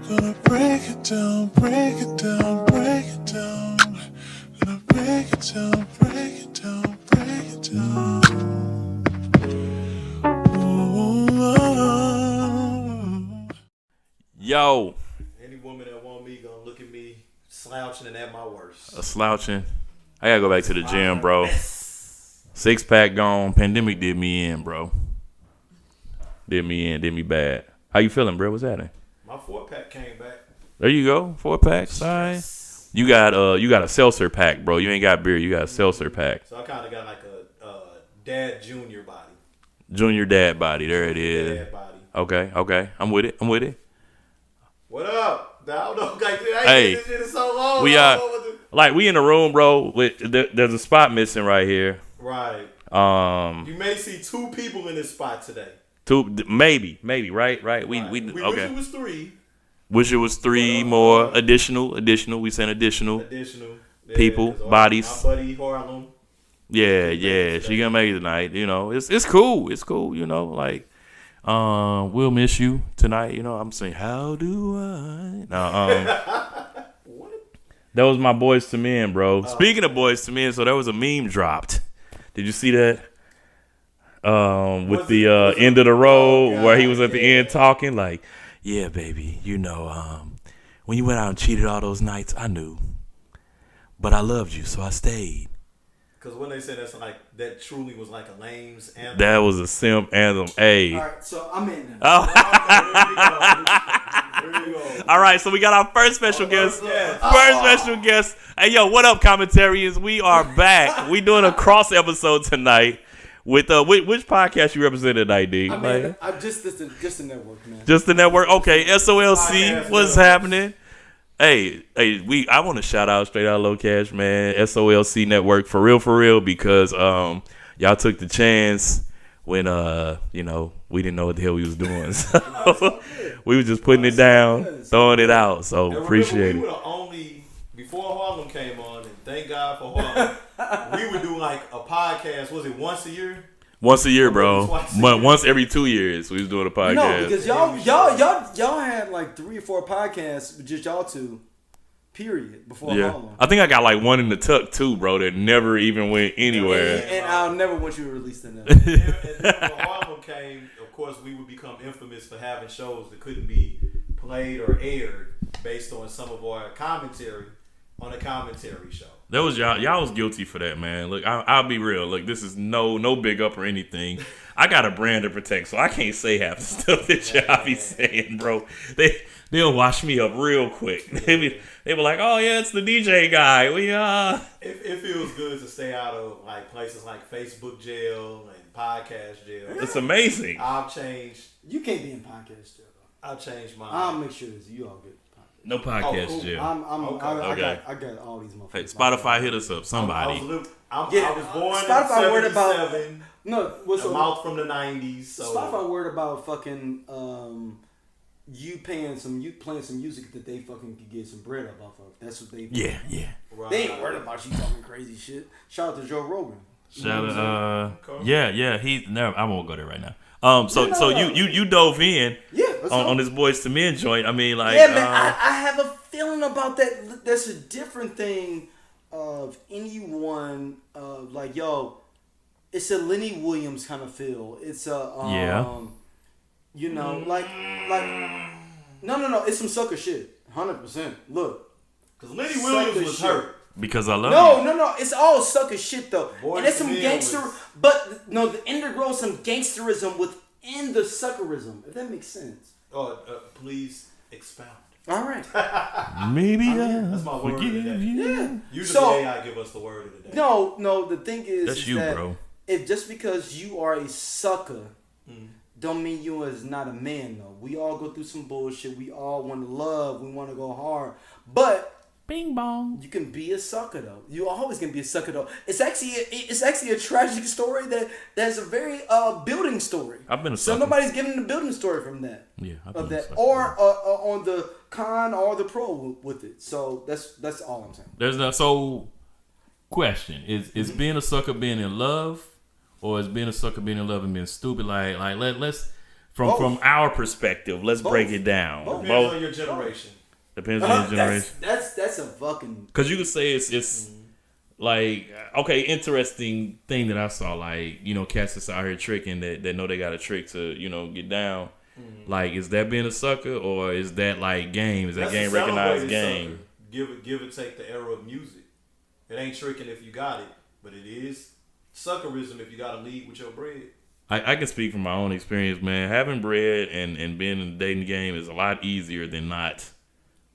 Gonna break it down, break it down, break it down. Gonna break it down, break it down, break it down. Yo. Any woman that want me gonna look at me slouching and at my worst. A slouching. I gotta go back to the gym, bro. 6-pack gone. Pandemic did me in, bro. Did me bad. How you feeling, bro? What's happening? My 4-pack came back. There you go. 4-pack. Sorry. You got a seltzer pack, bro. You ain't got beer. You got a seltzer pack. So I kind of got like a dad junior body. Junior dad body. There it is. Dad body. Okay. I'm with it. What up? I don't know. Hey, this shit is so long. we in the room, bro. There's a spot missing right here. Right. You may see 2 people in this spot today. 2, maybe, right. We okay. Wish it was 3. Wish it was 3 more additional. We sent additional people, bodies. My buddy Harlem. Yeah. She gonna make it tonight. You know, it's cool. You know, like we'll miss you tonight. You know, I'm saying, how do I? What? That was my Boys to Men, bro. Speaking of Boys to Men, so there was a meme dropped. Did you see that? With the end of the road where he was at the end talking like, yeah, baby, you know, when you went out and cheated all those nights, I knew, but I loved you, so I stayed. Because when they said that truly was like a lame's anthem. That was a simp anthem. Hey. All right, so I'm in. Oh. There you go. All right, so we got our first special guest. Special guest. Hey, yo, what up, commentarians? We are back. We doing a cross episode tonight. With which podcast you represent tonight, D? I mean, I'm just the network, man. Just the network. Okay, SOLC. What's happening? Hey, I want to shout out Straight Out Low Cash, man. SOLC Network for real, because y'all took the chance when we didn't know what the hell we was doing. So we was just putting it down, throwing it out. So appreciate it. We were the only before Harlem came on, and thank God for Harlem. We would do like a podcast. Was it once a year? Once a year, bro. But once every 2 years, we was doing a podcast. No, because y'all had like 3 or 4 podcasts with just y'all 2. Period. Before Harlem. I think I got like one in the tuck too, bro. That never even went anywhere. And I'll never want you to release that. And when Harlem came, of course, we would become infamous for having shows that couldn't be played or aired based on some of our commentary on a commentary show. That was y'all was guilty for that, man. Look, I'll be real. Look, this is no big up or anything. I got a brand to protect, so I can't say half the stuff that y'all be saying, bro. They'll wash me up real quick. They were like, oh yeah, it's the DJ guy. It feels good to stay out of like places like Facebook jail and podcast jail. It's amazing. I've changed. You can't be in podcast jail, though. I've changed mine. I'll make sure that you all get. No podcast cool. jail. I got all these motherfuckers. Hey, Spotify hit us up. Somebody. I was born Spotify in worried about 77. a mouth from the 90s. So. Spotify worried about fucking you playing some music that they fucking could get some bread up off of. That's what they. Yeah. Right. They ain't worried about you talking crazy shit. Shout out to Joe Rogan. Shout out. Yeah. He never. I won't go there right now. So you dove in on this Boys to Men joint. I mean, like, man, I have a feeling about that. That's a different thing of anyone like, yo, it's a Lenny Williams kind of feel. It's a you know, like no, it's some sucker shit. 100%. Look, because Lenny Williams was hurt. Because I love you. No. It's all sucker shit though. Boys and it's some gangster, but no, the underground some gangsterism within the suckerism. If that makes sense. Please expound. All right. Maybe that's my word forgive of the day. you. Yeah. Usually AI give us the word of the day. No. The thing is, that's you, that bro. If just because you are a sucker, don't mean you is not a man though. We all go through some bullshit. We all want to love. We want to go hard, but. Bing bong. You can be a sucker though. You always can be a sucker though. It's actually a tragic story that's a very building story. I've been a sucker. So nobody's giving the building story from that. Yeah, of that, or on the con or the pro with it. So that's all I'm saying. Question is being a sucker being in love, or is being a sucker being in love and being stupid? Like From our perspective, let's break it down. Depends on your generation. Depends on your generation. That's a fucking. Because you could say it's like, okay, interesting thing that I saw, like, you know, cats that's out here tricking that know they got a trick to, you know, get down. Like, is that being a sucker, or is that like game? Is that game recognized game? Sucker. Give it take the era of music. It ain't tricking if you got it, but it is suckerism if you got to lead with your bread. I can speak from my own experience, man. Having bread and being in the dating game is a lot easier than not.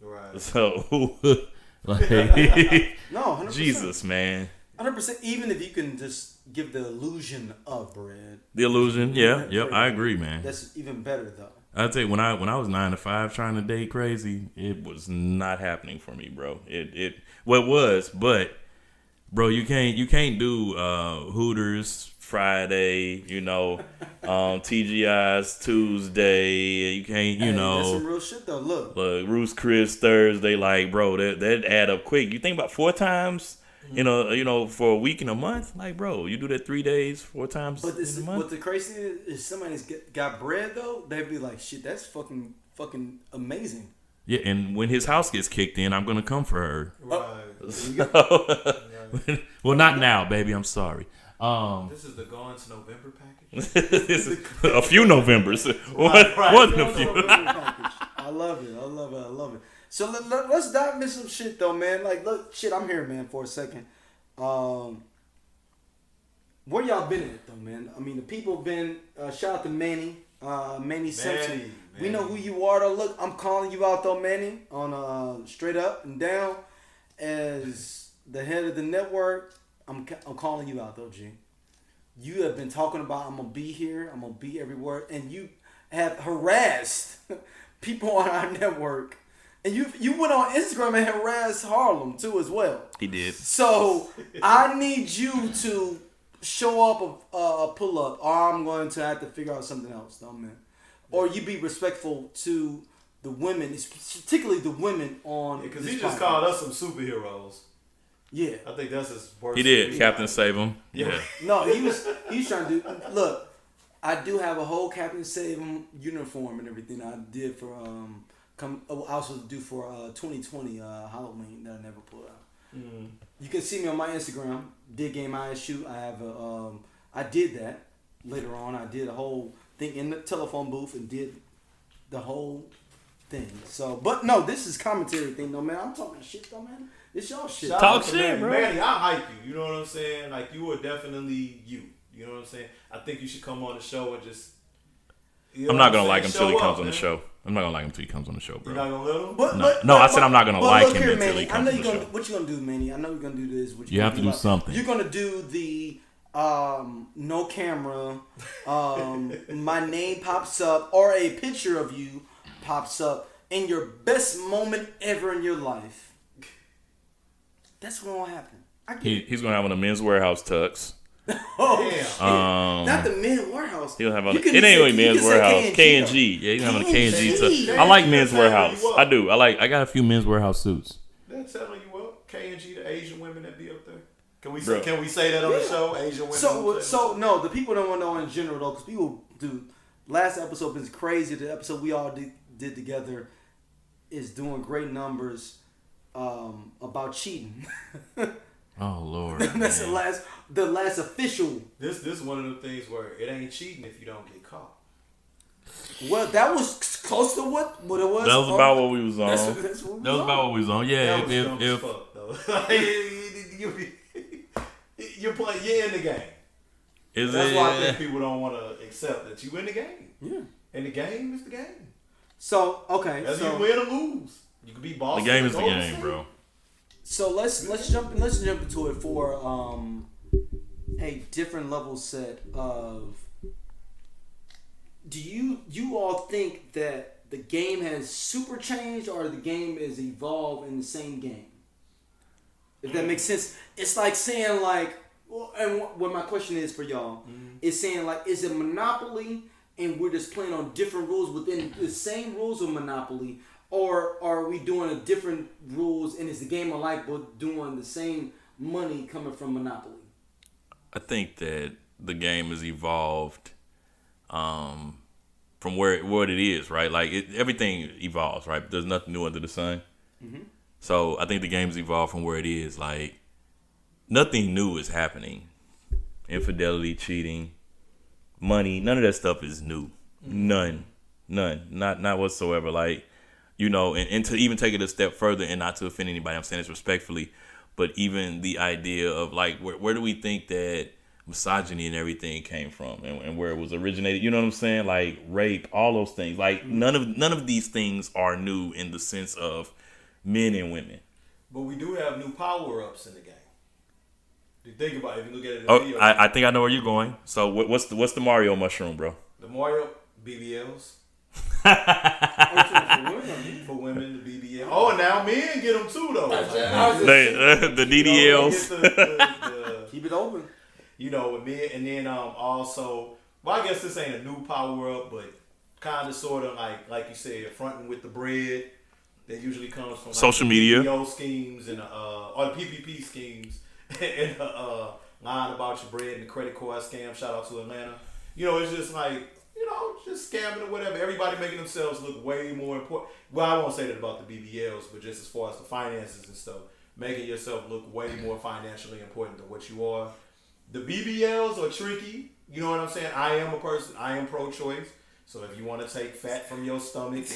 Right. So, like, No, 100%. Jesus, man. 100%. Even if you can just give the illusion of bread. The illusion, yeah, yep, I agree, man. That's even better though. I'd say when I was 9 to 5 trying to date crazy, it was not happening for me, bro. It was, but bro, you can't do Hooters Friday, you know, TGI's Tuesday. You can't, you know. That's some real shit though. Look, Ruth's Chris Thursday, like, bro, that add up quick. You think about 4 times, you know, for a week and a month, like, bro, you do that 3 days, 4 times but in a month. What the crazy thing is somebody's got bread though, they'd be like, shit, that's fucking amazing. Yeah, and when his house gets kicked in, I'm gonna come for her. Right. So, well, not now, baby. I'm sorry. This is the Gone to November package. This is a few Novembers. Right. Wasn't a few. I love it. So let's dive into some shit though, man. Like, look, shit, I'm here, man, for a second. Where y'all been at though, man? I mean, the people been. Shout out to Manny Simpson. We know who you are though. Look, I'm calling you out though, Manny, on straight up and down as the head of the network. I'm calling you out though, G. You have been talking about I'm gonna be here, I'm gonna be everywhere, and you have harassed people on our network, and you went on Instagram and harassed Harlem too as well. He did. So I need you to show up a pull up, or I'm going to have to figure out something else, though, man. Or you be respectful to the women, particularly the women on. Because he just called us some superheroes. Yeah, I think that's his worst. He did. Captain Save Him. Yeah. No, he was trying to do. Look, I do have a whole Captain Save Him uniform and everything. I did for I also do for 2020 Halloween that I never pulled out. Mm. You can see me on my Instagram. Did Game ISU. I have I did that later on. I did a whole thing in the telephone booth and did the whole thing. So, but no, this is commentary thing though, man. I'm talking shit though, man. It's y'all shit. Talk shit, bro. Manny, I hype you. You know what I'm saying? Like, you are definitely you. You know what I'm saying? I think you should come on the show and just. You know I'm not gonna what like him till he Show comes up, on the man. show. I'm not gonna like him till he comes on the show, bro. You're not gonna let him? No, I said I'm not gonna like him until Manny, he comes on the show. What you gonna do, Manny? I know you're gonna do this. You have to do something. You're gonna do the no camera. My name pops up, or a picture of you pops up in your best moment ever in your life. That's what will happen. He's gonna have on a Men's Warehouse tux. Oh, shit. Not the Men's Warehouse. He'll have on. It ain't really Men's Warehouse. K&G. Yeah, he's having a K&G tux. I like Men's Warehouse. I do. I got a few Men's Warehouse suits. They're telling you what? K&G, the Asian women that be up there. Can we say that on the show? Asian women. So no, the people don't want to know in general though, because people do. Last episode was crazy. The episode we all did together is doing great numbers about cheating. Oh Lord. That's the last official. This is one of the things where it ain't cheating if you don't get caught. Well, that was close to what it was. That was about what we was on. That's That was about what we was on. Yeah, That was dumb as fuck, though. You're in the game. That's why I think people don't want to accept that you in the game. Yeah. And the game is the game. So okay. Whether you win or lose, you can be boss. The game is the game, bro. So let's jump into it for a different level set of. Do you all think that the game has super changed or the game is evolved in the same game? If that makes sense, it's like saying like, well, and what my question is for y'all is saying like, is it Monopoly and we're just playing on different rules within the same rules of Monopoly? Or are we doing a different rules and is the game alike but doing the same money coming from Monopoly? I think that the game has evolved from where what it is, right? Like everything evolves, right? There's nothing new under the sun. Mm-hmm. So I think the game's evolved from where it is. Like nothing new is happening. Infidelity, cheating, money, none of that stuff is new. None, not whatsoever. Like, you know, and to even take it a step further, and not to offend anybody, I'm saying this respectfully, but even the idea of like, where do we think that misogyny and everything came from, and where it was originated? You know what I'm saying? Like rape, all those things. Like none of these things are new in the sense of men and women. But we do have new power ups in the game. You think about it, if you look at it in the Oh, video. I think I know where you're going. So what's the Mario mushroom, bro? The Mario BBLs. For women, the BBL. Oh, and now men get them too, though. The DDLs. Keep it open. You know, with men, and then also, well, I guess this ain't a new power up, but kind of sort of like you said, fronting with the bread that usually comes from like, social media PPO schemes and or the PPP schemes and lying about your bread and the credit card scam. Shout out to Atlanta. You know, it's just like, you know, just scamming or whatever. Everybody making themselves look way more important. Well, I won't say that about the BBLs, but just as far as the finances and stuff, making yourself look way more financially important than what you are. The BBLs are tricky. You know what I'm saying? I am pro-choice. So if you want to take fat from your stomach,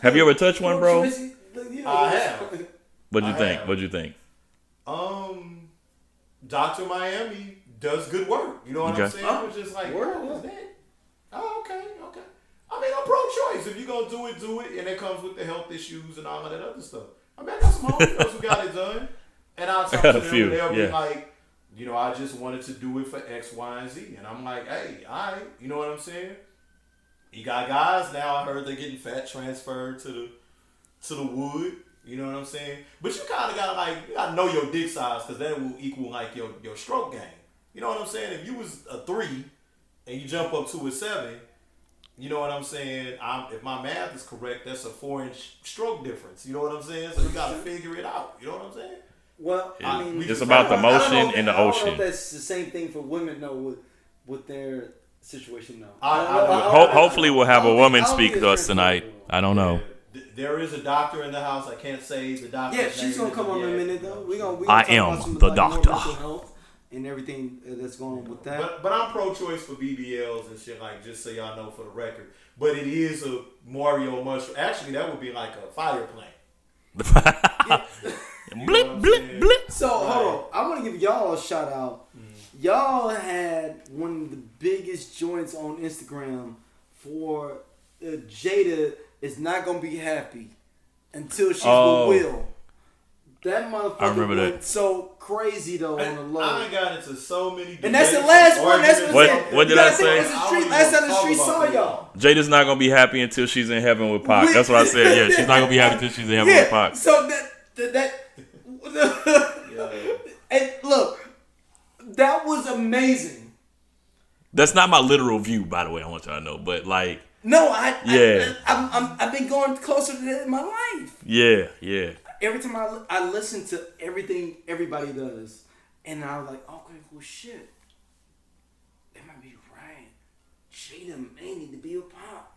have you ever touched one, bro? I have. What'd you think? Dr. Miami does good work. You know what I'm saying? I was just like, what is that? Oh, okay. I mean, I'm pro-choice. If you're going to do it. And it comes with the health issues and all of that other stuff. I mean, I got some homies who got it done. And I'll talk to them and they'll be like, you know, I just wanted to do it for X, Y, and Z. And I'm like, hey, all right. You know what I'm saying? You got guys now, I heard they're getting fat transferred to the wood. You know what I'm saying? But you kind of got to know your dick size because that will equal like your stroke game. You know what I'm saying? If you was a 3 and you jump up to a 7, you know what I'm saying? If my math is correct, that's a 4-inch stroke difference. You know what I'm saying? So you got to figure it out. You know what I'm saying? Well, I mean, it's about the motion and the ocean. I don't know if that's the same thing for women though with their situation though. Hopefully we'll have a woman speak to us tonight. I don't know. There is a doctor in the house. I can't say the doctor. Yeah, she's gonna come on in a minute though. We gonna I talk am about some, the like, doctor. more mental health and everything that's going on with that. But I'm pro-choice for BBLs and shit, like, just so y'all know for the record. But it is a Mario mushroom. Actually, that would be like a fire plant. Blip, blip, blip. So hold on, I want to give y'all a shout out. Y'all had one of the biggest joints on Instagram for Jada is not gonna be happy until she's with Will. That motherfucker I remember went that. so crazy though on the low. I got into so many. And that's the last one. That's what did I say? Last time the street saw y'all. Jada's not gonna be happy until she's in heaven with Pac. That's what I said. Yeah, she's not gonna be happy until she's in heaven with Pac. So and look, that was amazing. That's not my literal view, by the way. I want y'all to know, but like, no, I've been going closer to that in my life. Yeah. Every time I listen to everything everybody does, and I was like, okay, well, shit, they might be right. Jada may need to be a pop.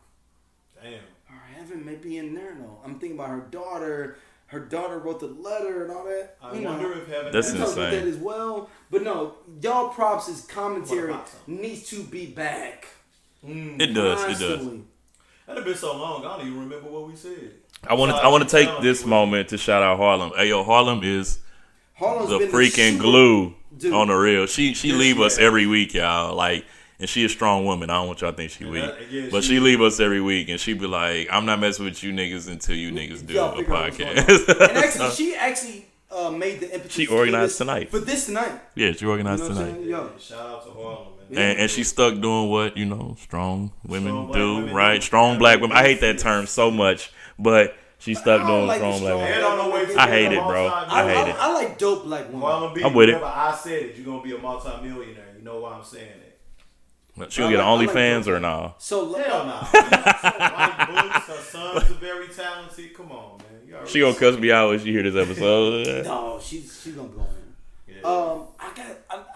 Damn. Her heaven may be in there, though. I'm thinking about her daughter. Her daughter wrote the letter and all that. I wonder if heaven. That's insane. insane. That as well, but no, y'all props' commentary needs to be back. It does. That'd have been so long. I don't even remember what we said. I want to take this moment to shout out Harlem. Hey, yo, Harlem is the freaking glue on the real. She leave us every week, y'all. Like, and she a strong woman. I don't want y'all to think she weak. But she leave us every week, and she be like, I'm not messing with you niggas until you niggas do a podcast. And actually, she made the impetus. She organized tonight. For this tonight. Yeah, she organized tonight. Shout out to Harlem, man. And she stuck doing what, strong women do, right? Strong black women. I hate that term so much, but she stuck doing strong black women. I hate it, bro. I hate it. I like dope black women. I'm with it. I said it. You're going to be a multi-millionaire. You know why I'm saying it. She gonna get OnlyFans or nah? So hell nah. White books, her sons are very talented. Come on, man. She gonna cuss me out when she hear this episode. No, she's gonna go in. Yeah. I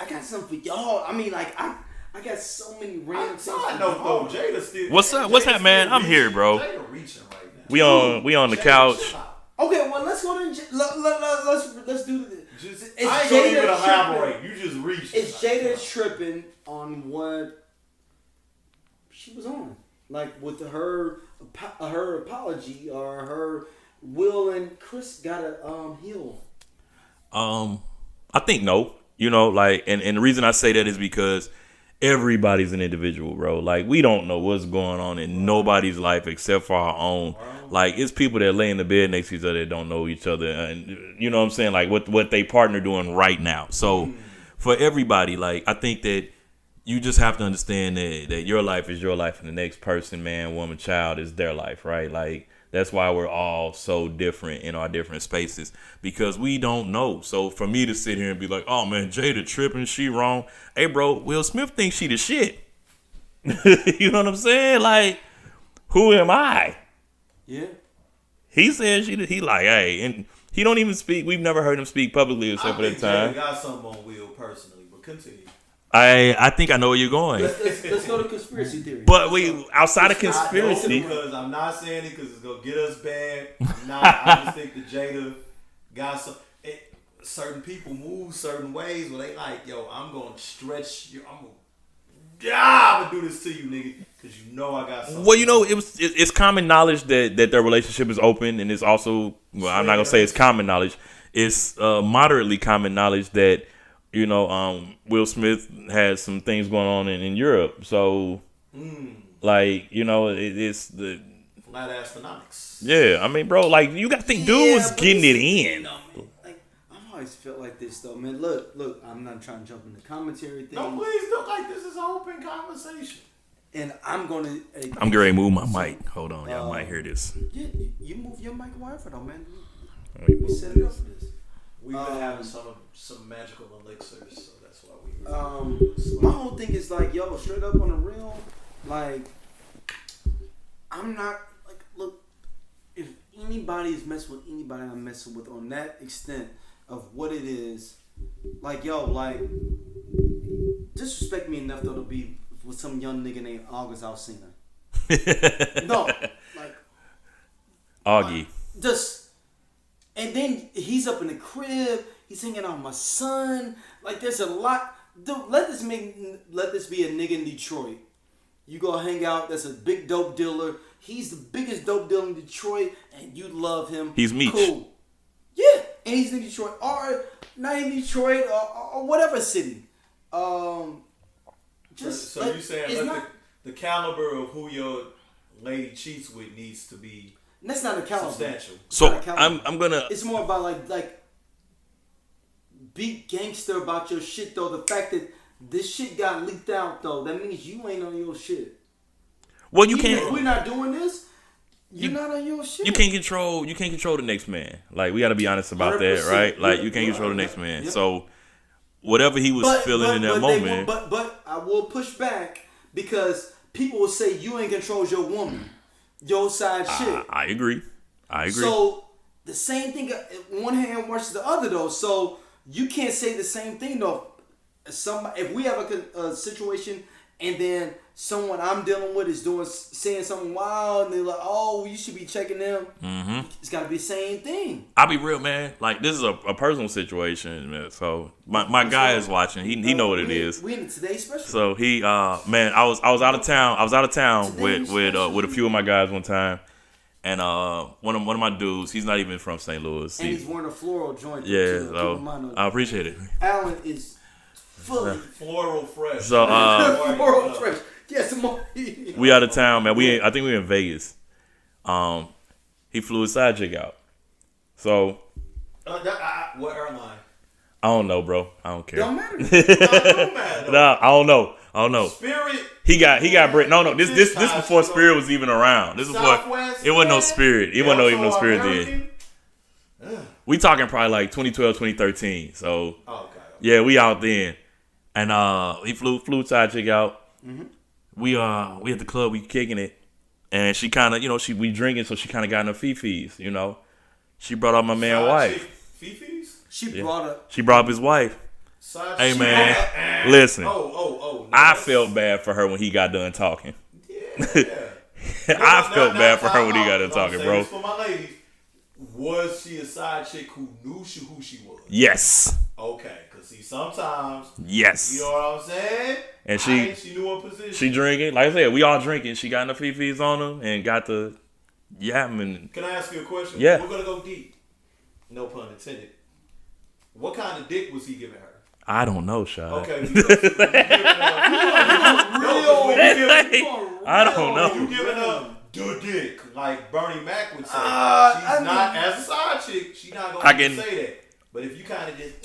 got something for y'all. I mean, like I got so many random things. I know though, Jada still. What's up? What's up, man? I'm here, bro. Jada reaching right now. We on the couch. Okay, well let's go to let's do this. I ain't gonna even elaborate. You just reached. Is Jada tripping on what she was on? Like with her apology or her Will and Chris gotta heal? I think no. You know, like, and the reason I say that is because everybody's an individual, bro. Like, we don't know what's going on in nobody's life except for our own. Like, it's people that lay in the bed next to each other that don't know each other, and you know what I'm saying, like what they partner doing right now. So for everybody, like, I think that you just have to understand that your life is your life and the next person, man, woman, child is their life, right? Like, that's why we're all so different in our different spaces, because we don't know. So for me to sit here and be like, oh man, Jada tripping, she wrong. Hey bro, Will Smith thinks she the shit. You know what I'm saying? Like, who am I? Yeah. He said he like, hey, and he don't even speak. We've never heard him speak publicly except for that time. Jada got something on Will personally, but continue. I think I know where you're going. Let's go to conspiracy theory. But we outside of conspiracy, because I'm not saying it because it's gonna get us bad. I just think that Jada got some. Certain people move certain ways where they like, yo, I'm gonna stretch you. I'm gonna do this to you, nigga, because you know I got something. well, you know, it's common knowledge that their relationship is open, and it's also, well, I'm not gonna say it's common knowledge. It's moderately common knowledge that, you know, Will Smith has some things going on in Europe. So, like, you know, it's the flat ass phonics. Yeah, I mean, bro, like, you gotta think, dude was getting it in. Like, I've always felt like this though, man. Look, I'm not trying to jump in the commentary thing. No, please don't. Like, this is an open conversation. And I'm gonna. I'm getting ready to move my mic. Hold on, y'all might hear this. Yeah, you move your mic wherever though, man. Let me We move set it up this. for this. We've been having some magical elixirs, so that's why My whole thing is like, yo, straight up on the real, like, I'm not like, look, if anybody's messing with anybody, I'm messing with on that extent of what it is, like, yo, like, disrespect me enough though to be with some young nigga named August Alsina. No, like, Augie. just. And then he's up in the crib. He's hanging out with my son. Like, there's a lot. Dude, let this be a nigga in Detroit. You go hang out. That's a big dope dealer. He's the biggest dope dealer in Detroit, and you love him. He's Meech. Cool. Yeah, and he's in Detroit, or not in Detroit, or whatever city. Just so like, you saying like the caliber of who your lady cheats with needs to be. That's not a caliber. Substantial. So I'm gonna. It's more about like be gangster about your shit though. The fact that this shit got leaked out though, that means you ain't on your shit. Well, you Even can't. if we're not doing this. You're not on your shit. You can't control the next man. Like, we got to be honest about that, right? Like, you can't control the next man. Yep. So whatever he was feeling in that moment. But I will push back because people will say you ain't controls your woman. Your side shit. I agree. So the same thing, one hand washes the other though. So you can't say the same thing though. If we have a situation and then someone I'm dealing with is saying something wild and they're like, oh, you should be checking them. Mm-hmm. It's got to be the same thing. I'll be real, man. Like, this is a personal situation, man. So my guy is watching. He know what it is. We in today's special. So he man, I was out of town. I was out of town with a few of my guys one time, and one of my dudes. He's not even from St. Louis. And he's wearing a floral joint. Yeah, so I appreciate it. Alan is fully floral fresh. So floral fresh. Yes, we out of town, man. I think we in Vegas. He flew his side chick out. So what airline? I don't know, bro. I don't care. Don't matter. Don't matter. Nah, I don't know. Spirit. He got Brit. No. This before Spirit was even around. This is before it wasn't no Spirit. It wasn't even no Spirit then. We talking probably like 2012, 2013. So okay. Yeah, we out then, and he flew side chick out. Mm-hmm. We at the club, we kicking it, and she kind of, we drinking, so she kind of got in her fifis, She brought up my man wife. Fifis? She brought up. She brought up his wife. Side Hey chick. man, listen. No, I felt bad for her when he got done talking. Yeah. I felt bad for her when he got done talking, bro. This for my ladies, was she a side chick who knew who she was? Yes. Okay, because see, sometimes, Yes. you know what I'm saying? And she knew her position. She drinking. Like I said, we all drinking. She got the fifis on her and got the yapping. Can I ask you a question? Yeah. We're gonna go deep. No pun intended. What kind of dick was he giving her? I don't know, Shad. Okay, because when you giving I don't know. When you giving her the dick, like Bernie Mac would say, she's not as a side chick. She's not gonna say that. But if you kind of just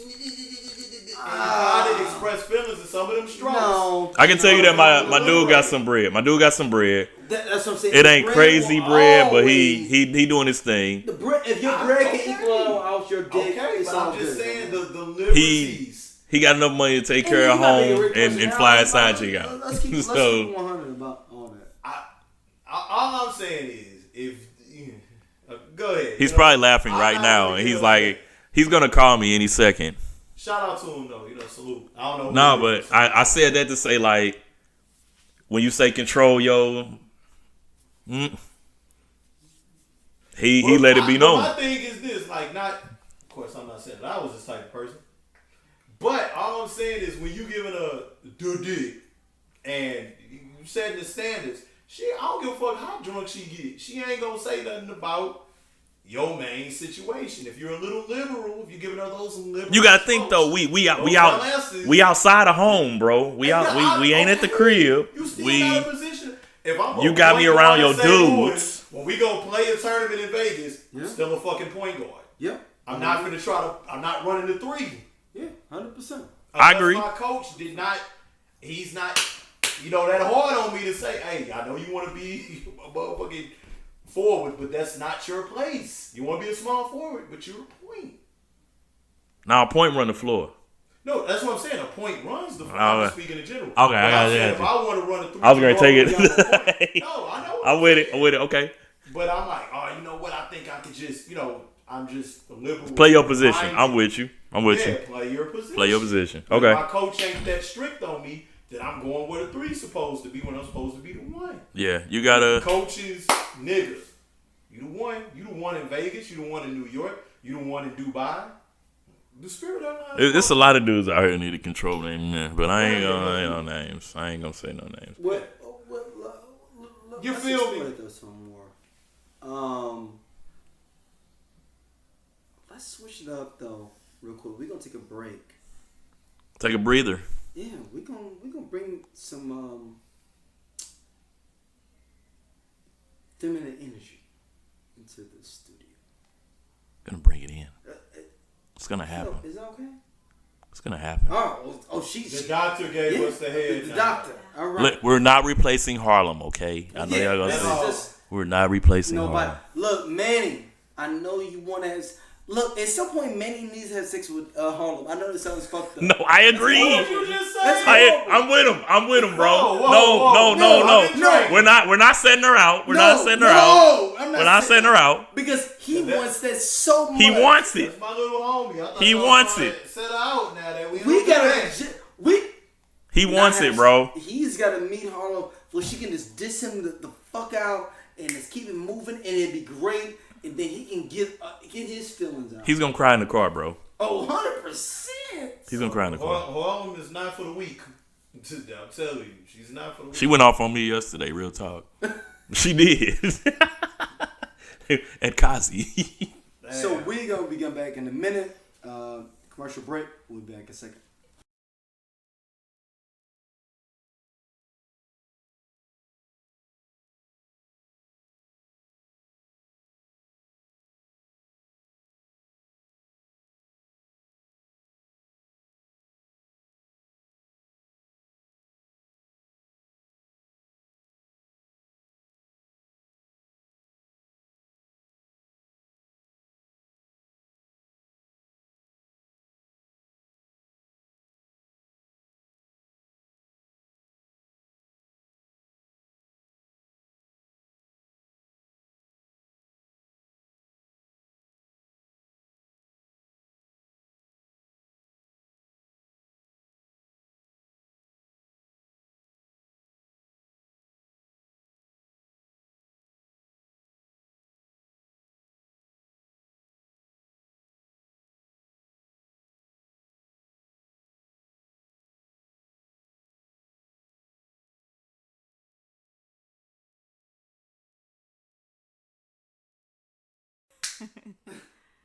kind of express feelings in some of them strokes, No, I can tell you that my dude got some bread. My dude got some bread. That's what I'm saying. It ain't crazy bread, but always- he doing his thing. The bread, if your bread can equal out your dick, okay, it's but all I'm just good. saying the liberties. He got enough money to take care of home and fly his side chick out. Let's keep 100 about all that. All I'm saying is, if go ahead. He's probably laughing right now, and he's like, he's gonna call me any second. Shout out to him though, salute. I don't know. No, but I said that to say, like, when you say control, he let it be known. My thing is this, like, not. Of course, I'm not saying that I was this type of person, but all I'm saying is when you giving a the dick and you setting the standards, I don't give a fuck how drunk she get. She ain't gonna say nothing about your main situation. If you're a little liberal, if you're giving her those liberal, You gotta think though, we outside of home, bro. We ain't at the crib. You still got a position. If I'm You got me around your dudes. When we go play a tournament in Vegas, I'm still a fucking point guard. Yeah. I'm not gonna I'm not running the three. Yeah, 100%. I agree. My coach he's not, that hard on me to say, hey, I know you want to be a motherfucking forward, but that's not your place. You want to be a small forward, but you're a point. Now a point run the floor. No, that's what I'm saying. A point runs the floor. I'm speaking in general. Okay, I got it. If I want to run a three, I was gonna take it. No, I know. I'm with it. Okay. But I'm like, oh, you know what? I think I could just, I'm just a liberal. Play your position. I'm with you. Play your position. Play your position. If Okay. my coach ain't that strict on me, then I'm going where the three's supposed to be when I'm supposed to be the one. Yeah, you gotta. Coaches, niggas. You the one. You the one in Vegas. You the one in New York. You the one in Dubai. The spirit of There's a lot of dudes out here that need to control them, but I ain't gonna names. I ain't gonna say no names. You feel me? Some more. Let's switch it up though, real quick. We're gonna take a break. Take a breather. Yeah, we're gonna bring some feminine energy into the studio. Gonna bring it in. It's gonna happen. Is that okay? It's gonna happen. She's the doctor gave us the head. The doctor. All right. Look, we're not replacing Harlem, okay? I know y'all gonna say we're not replacing Harlem. Look, Manny, I know you want to have. Look, at some point, Manny needs to have sex with Harlem. I know this sounds fucked up. No, I agree. I'm with him, bro. No. We're not setting her out. We're not setting her out. Because he wants that so much. He wants it. That's my little homie. He wants it. Set her out now that He wants it, bro. He's got to meet Harlem where she can just diss him the fuck out and just keep it moving, and it'd be great. And then he can get his feelings out. He's gonna cry in the car, bro. Oh, 100%. He's gonna cry in the car. Harlem is not for the weak. I'm telling you, she's not for the weak. She went off on me yesterday, real talk. She did. And Kazi. So we're gonna be back in a minute. Commercial break. We'll be back in a second.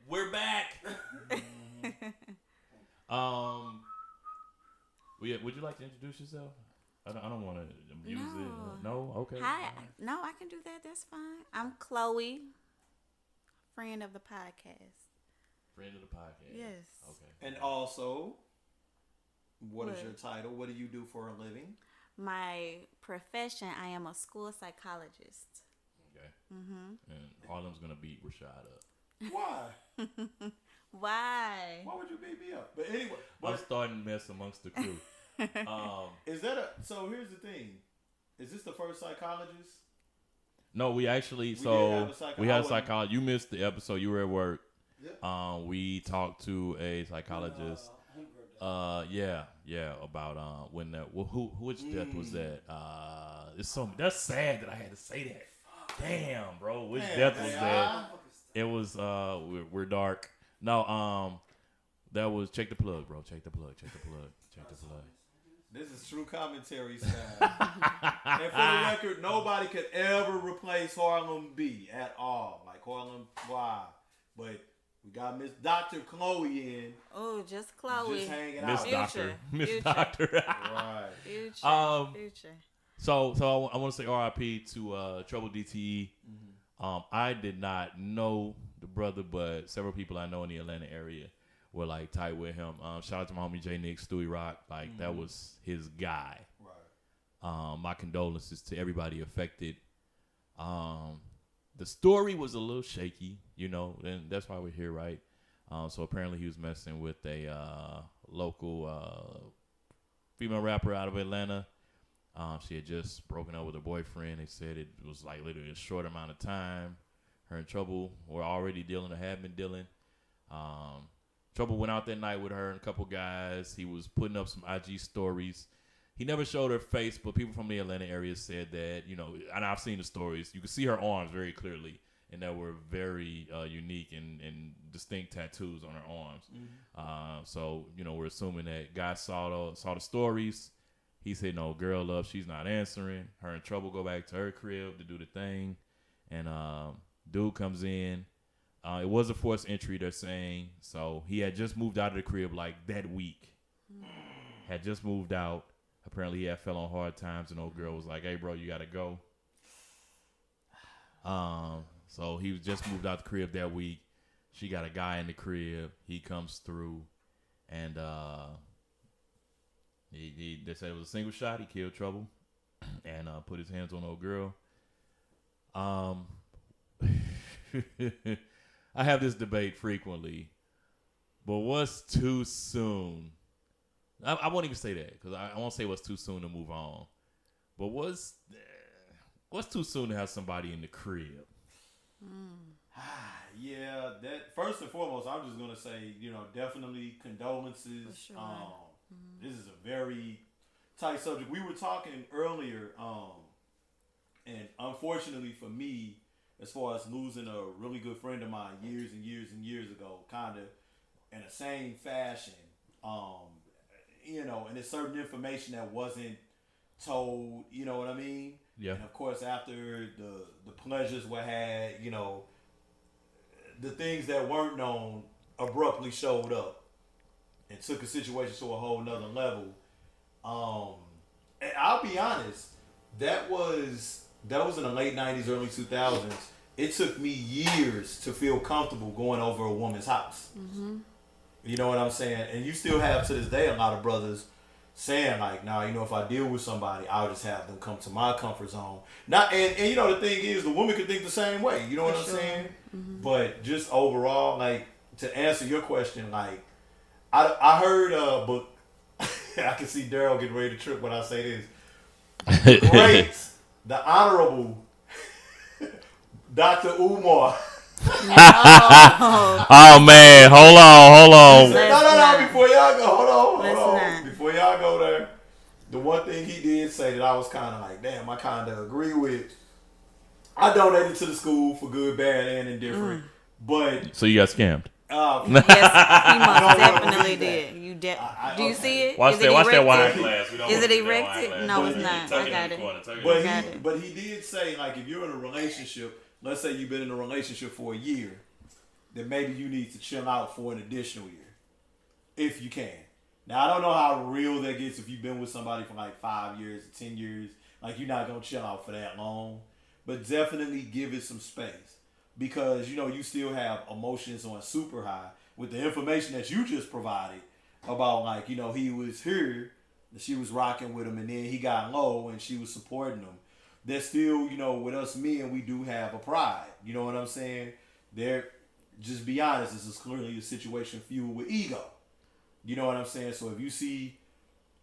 We're back. Would you like to introduce yourself? I don't want to abuse it. No? Okay. Hi. No, I can do that. That's fine. I'm Chloe, friend of the podcast. Friend of the podcast. Yes. Okay. And also, what is your title? What do you do for a living? My profession, I am a school psychologist. Okay. And Harlem's gonna beat Rashad up. Why? Why? Why would you beat me up? But anyway, I'm starting to mess amongst the crew. Is that so? Here's the thing: is this the first psychologist? No, we actually. We had a psychologist. You missed the episode. You were at work. Yeah. We talked to a psychologist. About when that. Which death was that? That's sad that I had to say that. Damn, bro. Which death was that? It was we're dark. No, that was check the plug, bro. Check the plug. This is true commentary style. And for the record, nobody could ever replace Harlem B at all. Like Harlem Y. But we got Miss Dr. Chloe in. Oh, just Chloe. Just hanging Miss out. Doctor. Miss Future. Doctor. Right. Future. So I want to say R.I.P. to Trouble DTE. I did not know the brother, but several people I know in the Atlanta area were like tight with him. Shout out to my homie J Nick, Stewie Rock. Like that was his guy. Right. My condolences to everybody affected. The story was a little shaky, and that's why we're here, right? So apparently he was messing with a local female rapper out of Atlanta. She had just broken up with her boyfriend. They said it was like literally a short amount of time. Her and Trouble were already dealing or had been dealing. Trouble went out that night with her and a couple guys. He was putting up some IG stories. He never showed her face, but people from the Atlanta area said that, and I've seen the stories. You could see her arms very clearly, and there were very unique and distinct tattoos on her arms. So, we're assuming that guys saw the stories. He said, no, girl love, she's not answering. Her and Trouble go back to her crib to do the thing. And dude comes in. It was a forced entry, they're saying. So he had just moved out of the crib like that week. Had just moved out. Apparently he had fell on hard times. And old girl was like, hey, bro, you got to go. So he was just moved out the crib that week. She got a guy in the crib. He comes through. And they said it was a single shot. He killed Trouble and put his hands on old girl. I have this debate frequently, but what's too soon? I won't even say that because I won't say what's too soon to move on. But what's too soon to have somebody in the crib? Yeah, that first and foremost, I'm just gonna say, definitely condolences. For sure. This is a very tight subject. We were talking earlier, and unfortunately for me, as far as losing a really good friend of mine years and years and years ago, kind of in the same fashion, and there's certain information that wasn't told, you know what I mean? Yeah. And of course, after the pleasures were had, the things that weren't known abruptly showed up and took a situation to a whole nother level. And I'll be honest, that was in the late 90s, early 2000s. It took me years to feel comfortable going over a woman's house. Mm-hmm. You know what I'm saying? And you still have to this day a lot of brothers saying like, nah, if I deal with somebody, I'll just have them come to my comfort zone. And the thing is, the woman could think the same way. You know what I'm saying? Mm-hmm. But just overall, like, to answer your question, like, I heard, but I can see Daryl getting ready to trip when I say this. Great, the Honorable Dr. Umar. Oh man, hold on. No, before y'all go, hold on. Before y'all go there, the one thing he did say that I was kind of like, damn, I kind of agree with. I donated to the school for good, bad, and indifferent. But so you got scammed. Yes, he most definitely did. Do you see it? Watch that wine glass. Is it erected? No, it's not. I got it. But he did say, like, if you're in a relationship, let's say you've been in a relationship for a year, then maybe you need to chill out for an additional year, if you can. Now, I don't know how real that gets if you've been with somebody for like 5 years, 10 years. Like, you're not going to chill out for that long. But definitely give it some space. Because, you know, you still have emotions on super high with the information that you just provided about, like, you know, he was here, she was rocking with him, and then he got low and she was supporting him. There's still, you know, with us men, we do have a pride. You know what I'm saying? Just be honest, this is clearly a situation fueled with ego. You know what I'm saying? So if you see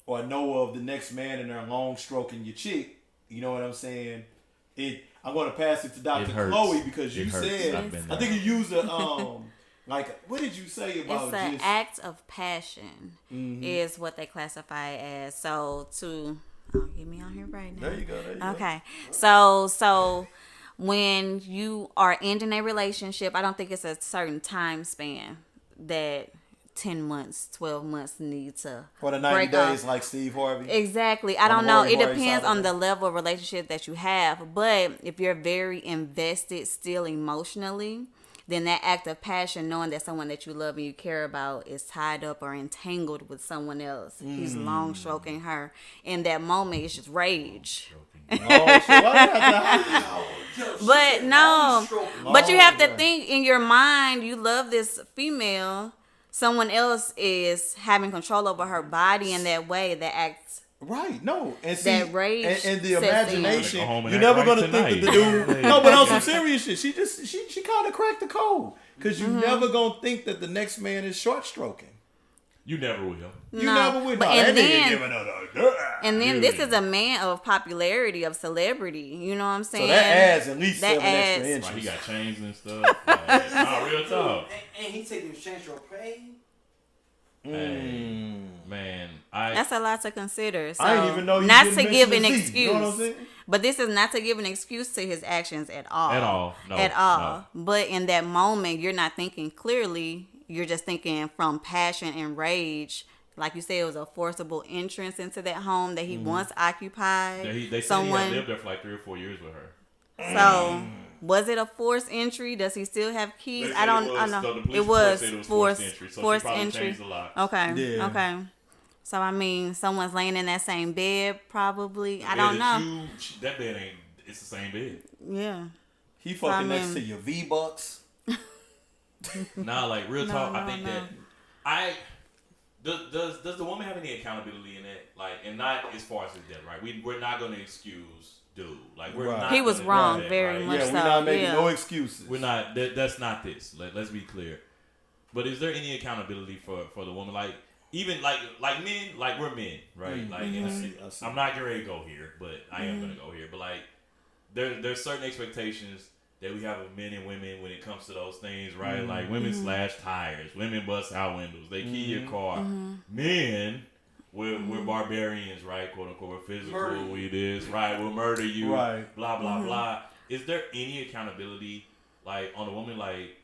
or know of the next man and they're long stroking your chick, you know what I'm saying? I'm going to pass it to Dr. Chloe because you said, I think you used a, like, what did you say about it's an act of passion is what they classify as. So get me on here right now. There you go. Okay. So when you are ending a relationship, I don't think it's a certain time span that 10 months, 12 months need to for the 90 days, like Steve Harvey. Exactly. I don't know. It depends on the level of relationship that you have. But if you're very invested still emotionally, then that act of passion, knowing that someone that you love and you care about is tied up or entangled with someone else. He's long stroking her. In that moment, it's just rage. But no. But you have to think in your mind, you love this female. Someone else is having control over her body in that way that acts right. No, and see, that rage and the imagination. You're never gonna think that the dude. No, but on some serious shit, she kind of cracked the code because you never gonna think that the next man is short stroking. You never will. You never will. But and then this Yeah. is a man of popularity, of celebrity. You know what I'm saying? So that adds at least 7 extra inches. Like, he got chains and stuff. Like, nah, real talk. And he taking exchange for pay. Hey, man, that's a lot to consider. So I didn't even know you not didn't to give an mention the Z, excuse. you know what I'm saying? But this is not to give an excuse to his actions at all. At all. No, at all. no. But in that moment, you're not thinking clearly. You're just thinking from passion and rage. Like you said, it was a forcible entrance into that home that he once occupied. They said he had lived there for like 3 or 4 years with her. So, was it a forced entry? Does he still have keys? I don't know. So it was forced entry. So forced she probably entry. changed a lot. Okay. Yeah. Okay. So I mean, someone's laying in that same bed, probably. I don't know. That bed ain't. It's the same bed. Yeah. He fucking next to your V-Bucks. Nah, like real talk. I think no. that does the woman have any accountability in that? Like, and not as far as his death, right? We're not gonna excuse dude. Like, we're not. He was gonna wrong, do that, very right? much Yeah, so. we're not making yeah. no excuses. We're not. That's not this. Let's be clear. But is there any accountability for the woman? Like, even like men, like we're men, right? Like, and I see. I'm not getting ready to go here, but I am gonna go here. But like, there's certain expectations that we have of men and women when it comes to those things, right? Like, women slash tires, women bust out windows, they key your car. Men, we're barbarians, right? Quote unquote, we're physical, we this, right? We'll murder you, Right. blah blah blah. Is there any accountability, like, on the woman? Like,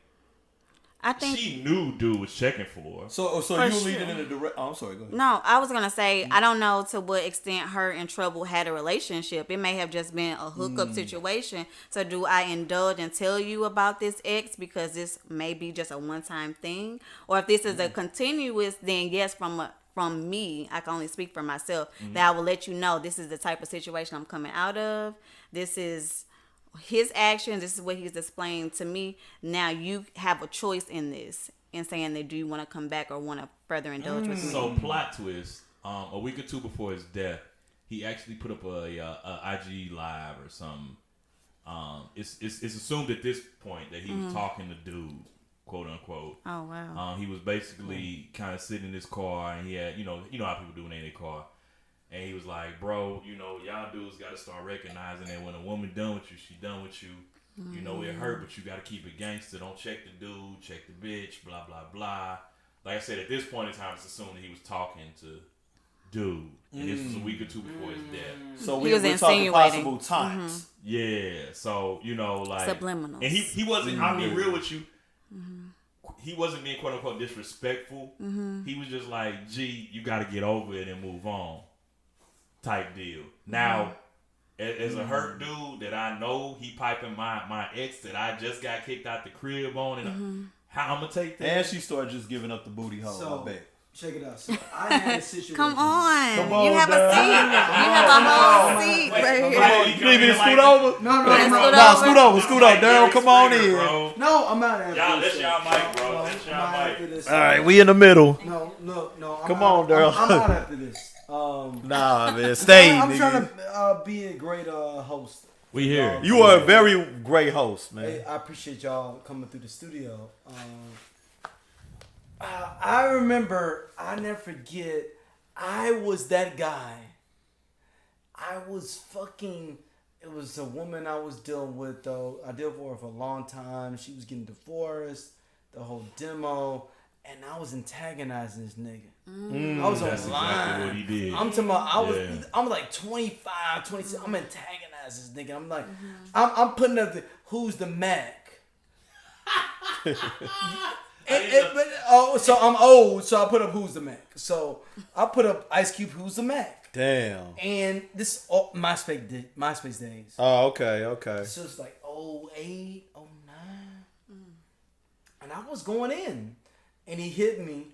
I think she knew dude was checking for her. So For you sure. leading in a direct. Oh, I'm sorry. Go ahead. No, I was gonna say I don't know to what extent her and Trouble had a relationship. It may have just been a hookup situation. So do I indulge and tell you about this ex because this may be just a one-time thing, or if this is a continuous, then yes, from me, I can only speak for myself. That I will let you know this is the type of situation I'm coming out of. This is his actions. This is what he's displaying to me. Now you have a choice in this, in saying that do you want to come back or want to further indulge with me. So plot twist. A week or two before his death, he actually put up a IG live or something. It's assumed at this point that he was talking to dude, quote unquote. Oh wow. He was basically kind of sitting in his car, and he had you know how people do when they in their car. And he was like, bro, y'all dudes got to start recognizing that when a woman done with you, she done with you. You know it hurt, but you got to keep it gangster. Don't check the dude, check the bitch, blah, blah, blah. Like I said, at this point in time, it's assumed that he was talking to dude. And this was a week or two before his death. So He was we're talking insinuating. possible taunts. Yeah. So, like. Subliminals. And he wasn't, I'll be real with you. He wasn't being quote unquote disrespectful. He was just like, gee, you got to get over it and move on. Type deal. Now, as a hurt dude that I know he piping my ex that I just got kicked out the crib on, and How I'm gonna take that? And she started just giving up the booty hole. So, I bet. check it out. So I had a situation. Come on. Come on, You have a Dad. seat. You have a whole seat right here. You need me to scoot over? No, Scoot over, Daryl. Come on in. bro. No, I'm not. Y'all, that's y'all mic, bro. That's y'all mic. All right, we in the middle. No. Come on, Daryl. I'm out after this. Nah, man, stay. I'm nigga. trying to be a great host. We here. You are a very great host, man. Hey, I appreciate y'all coming through the studio. I remember, I never forget, I was that guy. I was fucking, it was a woman I was dealing with, though. I dealt with her for a long time. She was getting divorced, the whole demo, and I was antagonizing this nigga. I was That's online. exactly what he did. I'm talking about, Yeah. I'm like 25, 26. I'm antagonizing this nigga. I'm like, I'm putting up the, who's the Mac? So I'm old, so I put up Who's the Mac. So I put up Ice Cube, Who's the Mac. Damn. And this MySpace days. Oh, okay. So it's like 08, 09. And I was going in. And he hit me.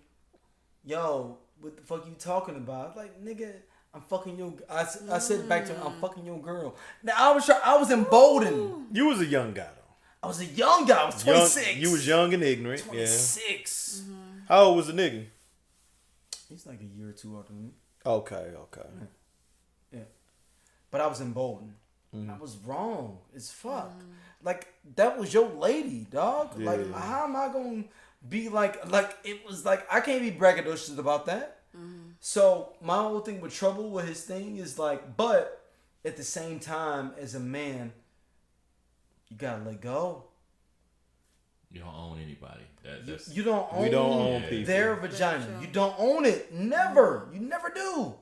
Yo, what the fuck you talking about? I was like, nigga, I'm fucking your. I said back to him, I'm fucking your girl. Now I was emboldened. You was a young guy, though. I was a young guy. I was 26. You was young and ignorant. 26. Yeah. How old was the nigga? He's like a year or two older than me. Okay. Yeah. But I was emboldened. I was wrong as fuck. Like, that was your lady, dog. Yeah. Like, how am I going to be like, it was like, I can't be braggadocious about that. So, my whole thing with Trouble with his thing is like, but at the same time, as a man, you gotta let go. You don't own anybody. That's You don't own, We don't own people. their vagina. You don't own it. Never. You never do.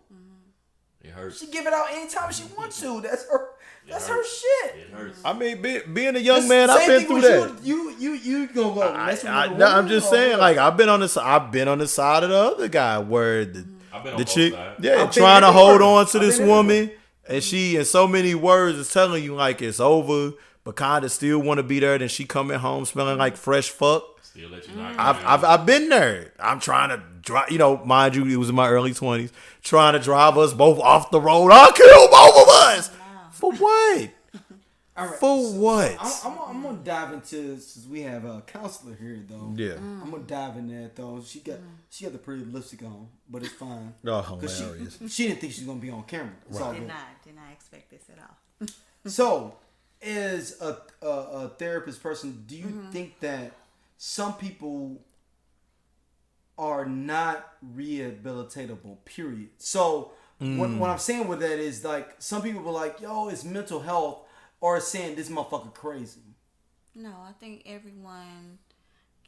it hurts. She give it out anytime she wants to. That's her. That's her shit. It hurts. I mean, being a young man, I've been through that. You gonna go? I'm just saying, like I've been on the side of the other guy where I've been on the both chick, sides. yeah, I've been trying to everywhere. hold on to I've this been woman, and she in so many words is telling you like it's over, but kind of still want to be there. Then she coming home smelling like fresh fuck. Still let you knock I've been there. I'm trying to drive, mind you, it was in my early 20s, trying to drive us both off the road. I'll kill both of us. For what? All right, For what? I'm gonna dive into, since we have a counselor here though. Yeah. I'm gonna dive in that though. She got the pretty lipstick on, but it's fine. Oh, 'Cause hilarious. she didn't think she was gonna be on camera. It's all Did good. not expect this at all. So, as a therapist person, do you think that some people are not rehabilitatable, period? So, what I'm saying with that is, like, some people were like, yo, it's mental health, or saying this motherfucker crazy. No, I think everyone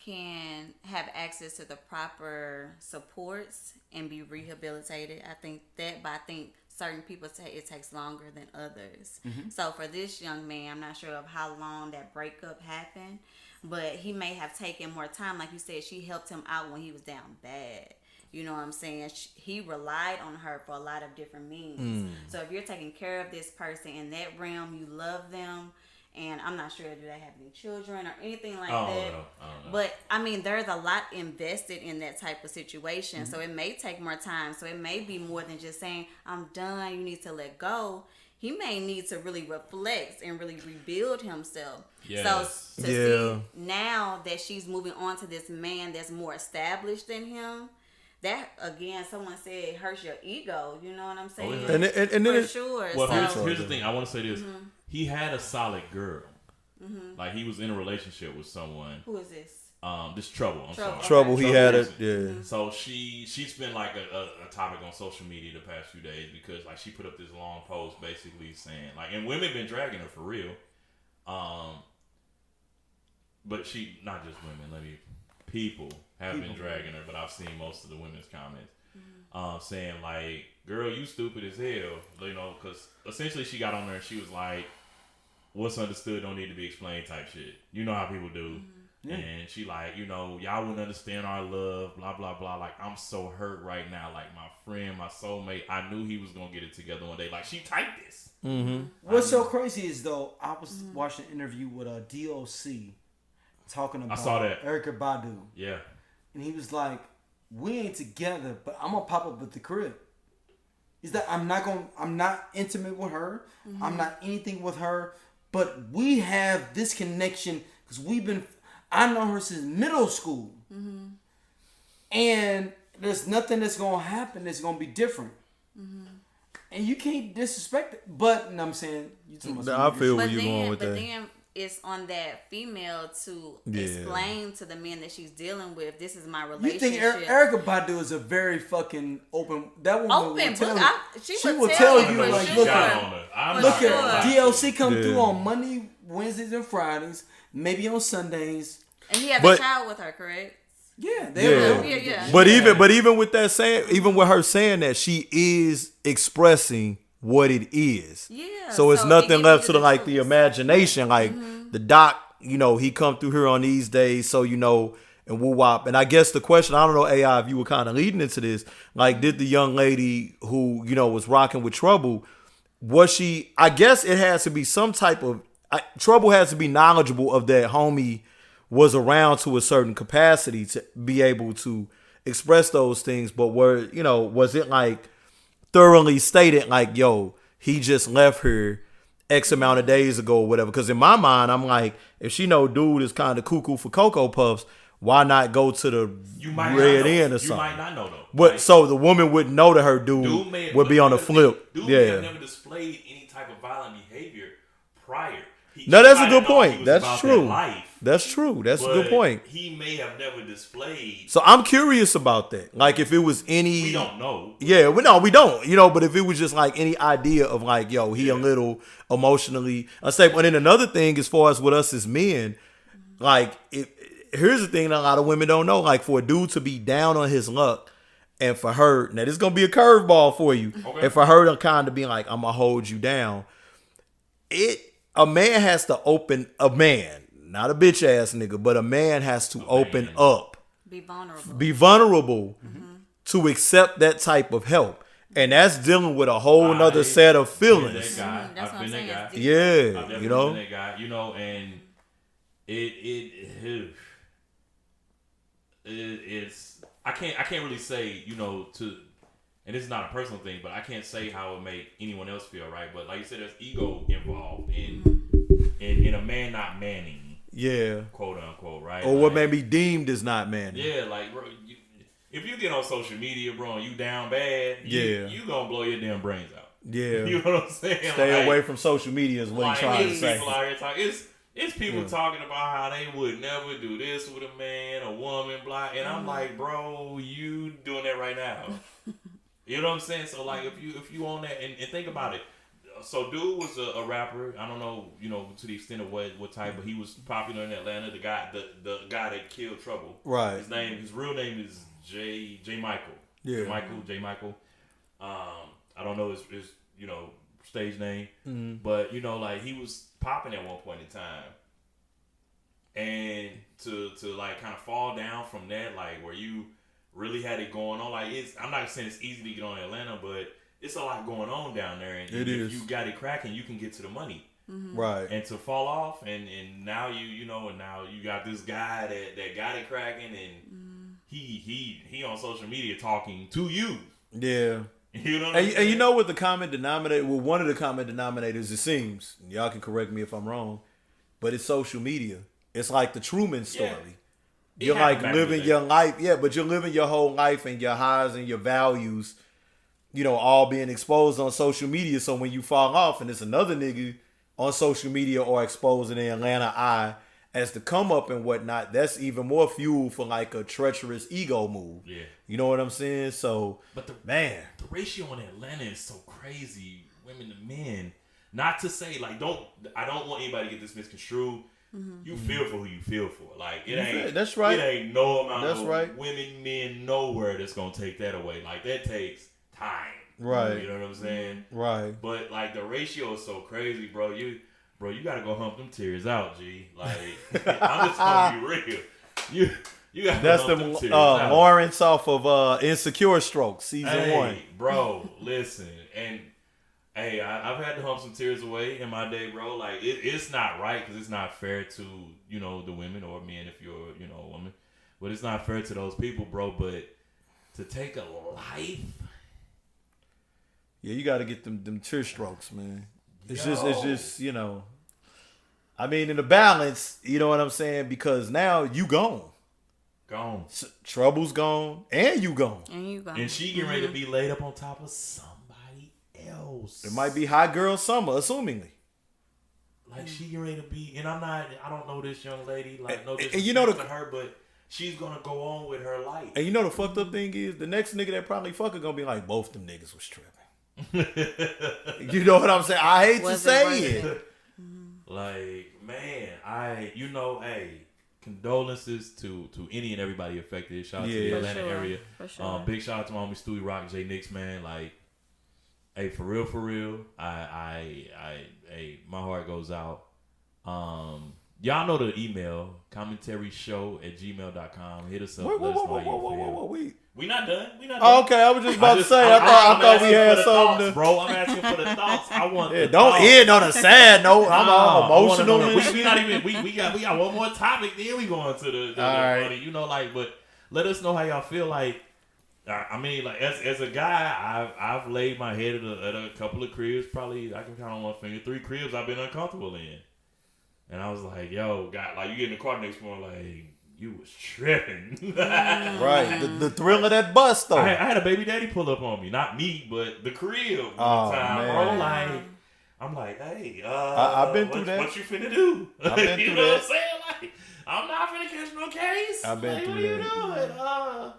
can have access to the proper supports and be rehabilitated. I think that, but I think certain people say it takes longer than others. So for this young man, I'm not sure of how long that breakup happened, but he may have taken more time. Like you said, she helped him out when he was down bad. You know what I'm saying? He relied on her for a lot of different means. So if you're taking care of this person in that realm, you love them, and I'm not sure, do they have any children or anything like that? I don't know. But I mean, there's a lot invested in that type of situation. So it may take more time. So it may be more than just saying, I'm done, you need to let go. He may need to really reflect and really rebuild himself. Yes. So to see now that she's moving on to this man that's more established than him, that again, someone said it hurts your ego. You know what I'm saying? yeah. And then For sure. Well, So here's the thing. I want to say this. He had a solid girl. Like he was in a relationship with someone. who is this? This Trouble. I'm sorry. Trouble, he had it. Person. Yeah. So she's been like a topic on social media the past few days because like she put up this long post basically saying like, and women been dragging her for real. But she, not just women, people have been dragging her, but I've seen most of the women's comments saying like, girl, you stupid as hell, because essentially she got on there and she was like, what's understood don't need to be explained type shit. You know how people do. Yeah. And she like, y'all wouldn't understand our love, blah, blah, blah. Like, I'm so hurt right now. Like, my friend, my soulmate, I knew he was going to get it together one day. Like, she typed this. What's so crazy is, though, I was watching an interview with a DOC talking about I saw that. Erykah Badu. Yeah. And he was like, we ain't together, but I'm gonna pop up at the crib. He's that I'm not intimate with her. Mm-hmm. I'm not anything with her, but we have this connection because I know her since middle school. Mm-hmm. And there's nothing that's gonna happen that's gonna be different. Mm-hmm. And you can't disrespect it. But you know what I'm saying, I feel where you're going with that. But then it's on that female to explain to the men that she's dealing with, this is my relationship. You think Erykah Badu is a very fucking open... That woman open book. She will tell you, for like, sure. look at DLC come through on Monday, Wednesdays, and Fridays, maybe on Sundays. And he has a child with her, correct? Yeah, yeah. But even with that saying, even with her saying that, she is expressing what it is. Yeah. So it's nothing left to the imagination. Like the doc, he come through here on these days, so and woo wop. And I guess the question, I don't know, AI, if you were kind of leading into this, like, did the young lady who was rocking with Trouble, was she? I guess it has to be some type of Trouble has to be knowledgeable of that homie was around to a certain capacity to be able to express those things. But was it like thoroughly stated, like, yo, he just left her X amount of days ago or whatever? Because in my mind, I'm like, if she know dude is kind of cuckoo for Cocoa Puffs, why not go to the red end or something? You might not know though. But so the woman wouldn't know that her dude would be on the flip. Dude may have never displayed any type of violent behavior prior. No, that's a good point. That's true. That's true. That's a good point. He may have never displayed. So I'm curious about that. Like, if it was any... We don't know. Yeah, we don't. But if it was just like any idea of like, yo, he a little emotionally unstable. And then another thing, as far as with us as men, like, here's the thing that a lot of women don't know. Like, for a dude to be down on his luck, and for her, now this is gonna be a curveball for you, and for her to kind of be like, I'm gonna hold you down. A man has to open, not a bitch ass nigga, but a man has to open up. Be vulnerable to accept that type of help. And that's dealing with a whole nother set of feelings. I've been that guy. Yeah, I've been that guy. And it's I can't really say, and this is not a personal thing, but I can't say how it make anyone else feel, right? But like you said, there's ego involved in a man not manning, quote unquote, right? Or what may be deemed as not manning. Yeah, like, bro, if you get on social media, bro, and you down bad, you gonna blow your damn brains out. Yeah, you know what I'm saying? Stay away from social media is what he's trying to say. People out here talking. It's people talking about how they would never do this with a man, a woman, blah. And I'm like, bro, you doing that right now. You know what I'm saying? So like, if you on that and think about it. So dude was a rapper. I don't know, to the extent of what type, but he was popular in Atlanta. The guy that killed Trouble. Right. His real name is J. Michael. Yeah. J. Michael. I don't know his stage name, but like, he was popping at one point in time, and to like kind of fall down from that, like, where you really had it going on, like, I'm not saying it's easy to get on Atlanta, but it's a lot going on down there, and if you got it cracking, you can get to the money, right? And to fall off, and now and now you got this guy that got it cracking, and he on social media talking to you, yeah. You know, and you know what the common denominator? Well, one of the common denominators, it seems, y'all can correct me if I'm wrong, but it's social media. It's like the Truman story. Yeah. You're like living your life, but you're living your whole life and your highs and your values, all being exposed on social media. So when you fall off and it's another nigga on social media or exposed in the Atlanta eye as the come up and whatnot, that's even more fuel for like a treacherous ego move. Yeah. You know what I'm saying? So, but the ratio in Atlanta is so crazy, women to men. Not to say, like, I don't want anybody to get this misconstrued. You feel for who you feel for. Like, it ain't. That's right. It ain't no amount of women, men, nowhere that's gonna take that away. Like, that takes time. Right. You know what I'm saying? Right. But like, the ratio is so crazy, bro. You gotta go hump them tears out, G. Like, I'm just gonna be real. You gotta that's hump the them tears out. Lawrence off of Insecure Strokes season 1. Bro, listen, and Hey, I've had to hump some tears away in my day, bro. Like, it's not right because it's not fair to, the women or men if you're, a woman. But it's not fair to those people, bro. But to take a life. Yeah, you got to get them tear strokes, man. It's just, I mean, in the balance, you know what I'm saying? Because now you gone. Gone. Trouble's gone, and you gone. And she getting ready to be laid up on top of somebody else. It might be hot girl summer, assumingly. Like, she getting ready to be, and I don't know this young lady, like, no and disrespect to her, but she's gonna go on with her life. And the fucked up thing is, the next nigga that probably fuck her gonna be like, both them niggas was tripping. You know what I'm saying? I hate to say it. Like, man, hey, condolences to any and everybody affected. Shout out to the Atlanta area. For sure. Big shout out to my homie Stewie Rock, J Nix, man. Like, hey, for real, my heart goes out. Y'all know the email, commentaryshow@gmail.com. Hit us up. Let us know how you feel. We not done. Oh, okay, I was just about to say. I thought we had something. Bro, I'm asking for the thoughts. I want. Yeah, don't end on a sad note. I'm all emotional. We not even. We got one more topic. Then we going to the right. But let us know how y'all feel. Like, I mean, like as a guy, I've laid my head at a couple of cribs. Probably I can count on one finger. 3 cribs I've been uncomfortable in, and I was like, yo, God, like you get in the car next morning, like. You was tripping. Right. The thrill of that bus, though. I had a baby daddy pull up on me. Not me, but the crib one time, bro. Like, I'm like, hey, I've been through that. What you finna do? I've been you through know that. what I'm saying? Like, I'm not finna catch no case. I've been through that. What are you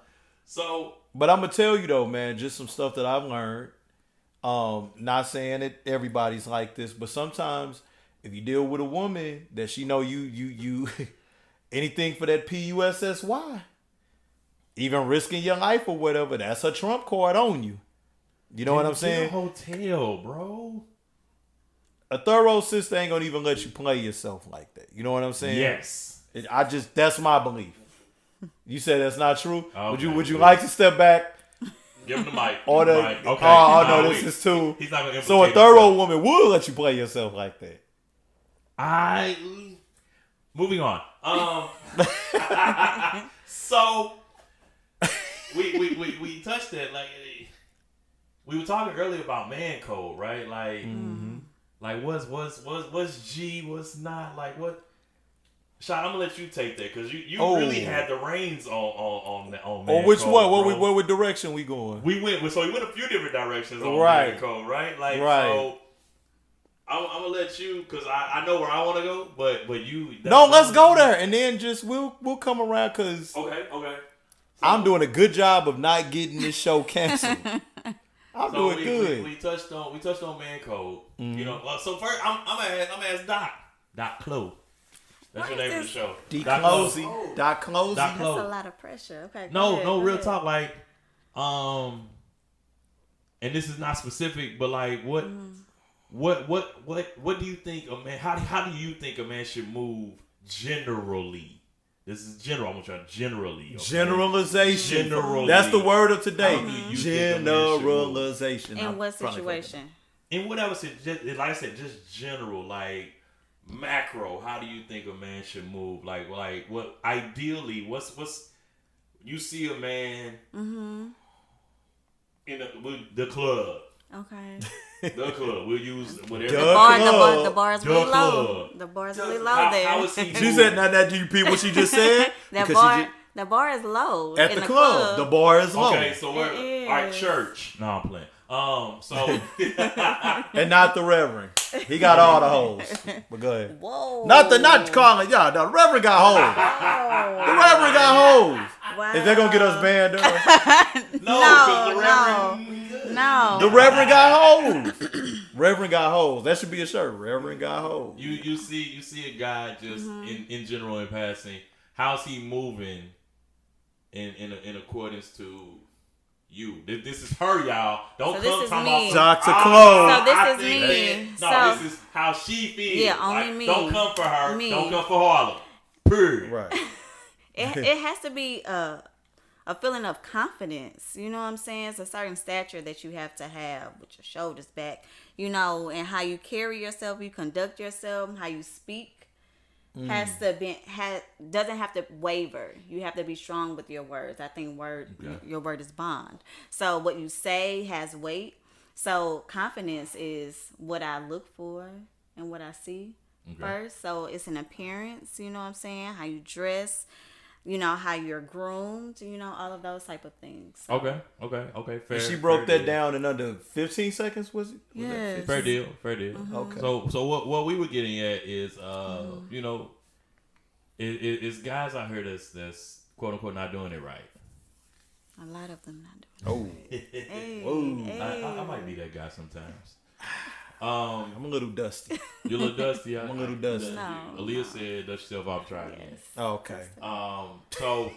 doing? But I'm going to tell you, though, man, just some stuff that I've learned. Not saying that everybody's like this, but sometimes if you deal with a woman that she know you anything for that PUSSY, even risking your life or whatever, that's a trump card on you. You know what I'm saying? A hotel, bro. A thorough sister ain't gonna even let you play yourself like that. You know what I'm saying? Yes. That's my belief. You said that's not true. Okay. Would you like to step back? Give him the mic. Or the mic. Okay. Oh no, this is too. He's not gonna so a thorough woman would let you play yourself like that. Moving on. So we touched that. Like, we were talking earlier about man code, right? Like, like what's G, what's not, like what? Shot, I'm gonna let you take that because you really had the reins on man which code, one? bro. What direction we going? We went a few different directions on man code, right? Like, so. I'm gonna let you because I know where I want to go, but you. No, let's go there, and then just we'll come around because okay. So, I'm doing a good job of not getting this show canceled. I'm doing good. We touched on man code. You know, so first I'm gonna ask Doc Clo. That's your name of the show. Doc Closey. That's a lot of pressure. Okay. No, real talk. Like, and this is not specific, but like what. What do you think a man? How do you think a man should move generally? This is general. I want you to generally. Okay? Generalization. That's the word of today. Generalization. In what situation? In whatever, like I said, just general, like macro. How do you think a man should move? Like what? Ideally, what's you see a man in the club. Okay. The club. We'll use whatever. The bar is really low. The bar is really low there. How is he she said, "Not that you repeat what she just said." The bar is low at the club. The bar is low. Okay, so we're all right. Church. No, I'm playing. So and not the Reverend. He got all the hoes. But go ahead. Whoa. Not calling y'all. The Reverend got hoes. The Reverend got hoes. Wow. Is that gonna get us banned? No. The Reverend got hoes. Reverend got hoes. That should be a shirt. Reverend got hoes. You see a guy just in general in passing. How's he moving in accordance to you? This is her, y'all. Don't come talking about Dr. Close. So this is me. This is how she feels. Yeah, only me. Don't come for her. Me. Don't come for Harlem. Period. Right. It has to be a a feeling of confidence. You know what I'm saying? It's a certain stature that you have to have with your shoulders back, you know, and how you carry yourself, you conduct yourself, how you speak doesn't have to waver. You have to be strong with your words. I think your word is bond. So what you say has weight. So confidence is what I look for and what I see first. So it's an appearance, you know what I'm saying? How you dress, you know, how you're groomed, you know, all of those type of things. So. Okay. Fair. She broke fair that deal. down in under 15 seconds, was it? Yes. Fair deal. Okay. So what we were getting at is, you know, it's guys out here that's quote unquote not doing it right. A lot of them not doing it. Hey. I might be that guy sometimes. I'm a little dusty. You're a little dusty. I'm a little dusty. No. Aaliyah said, "Dust yourself off, try again." Yes. Oh, okay. So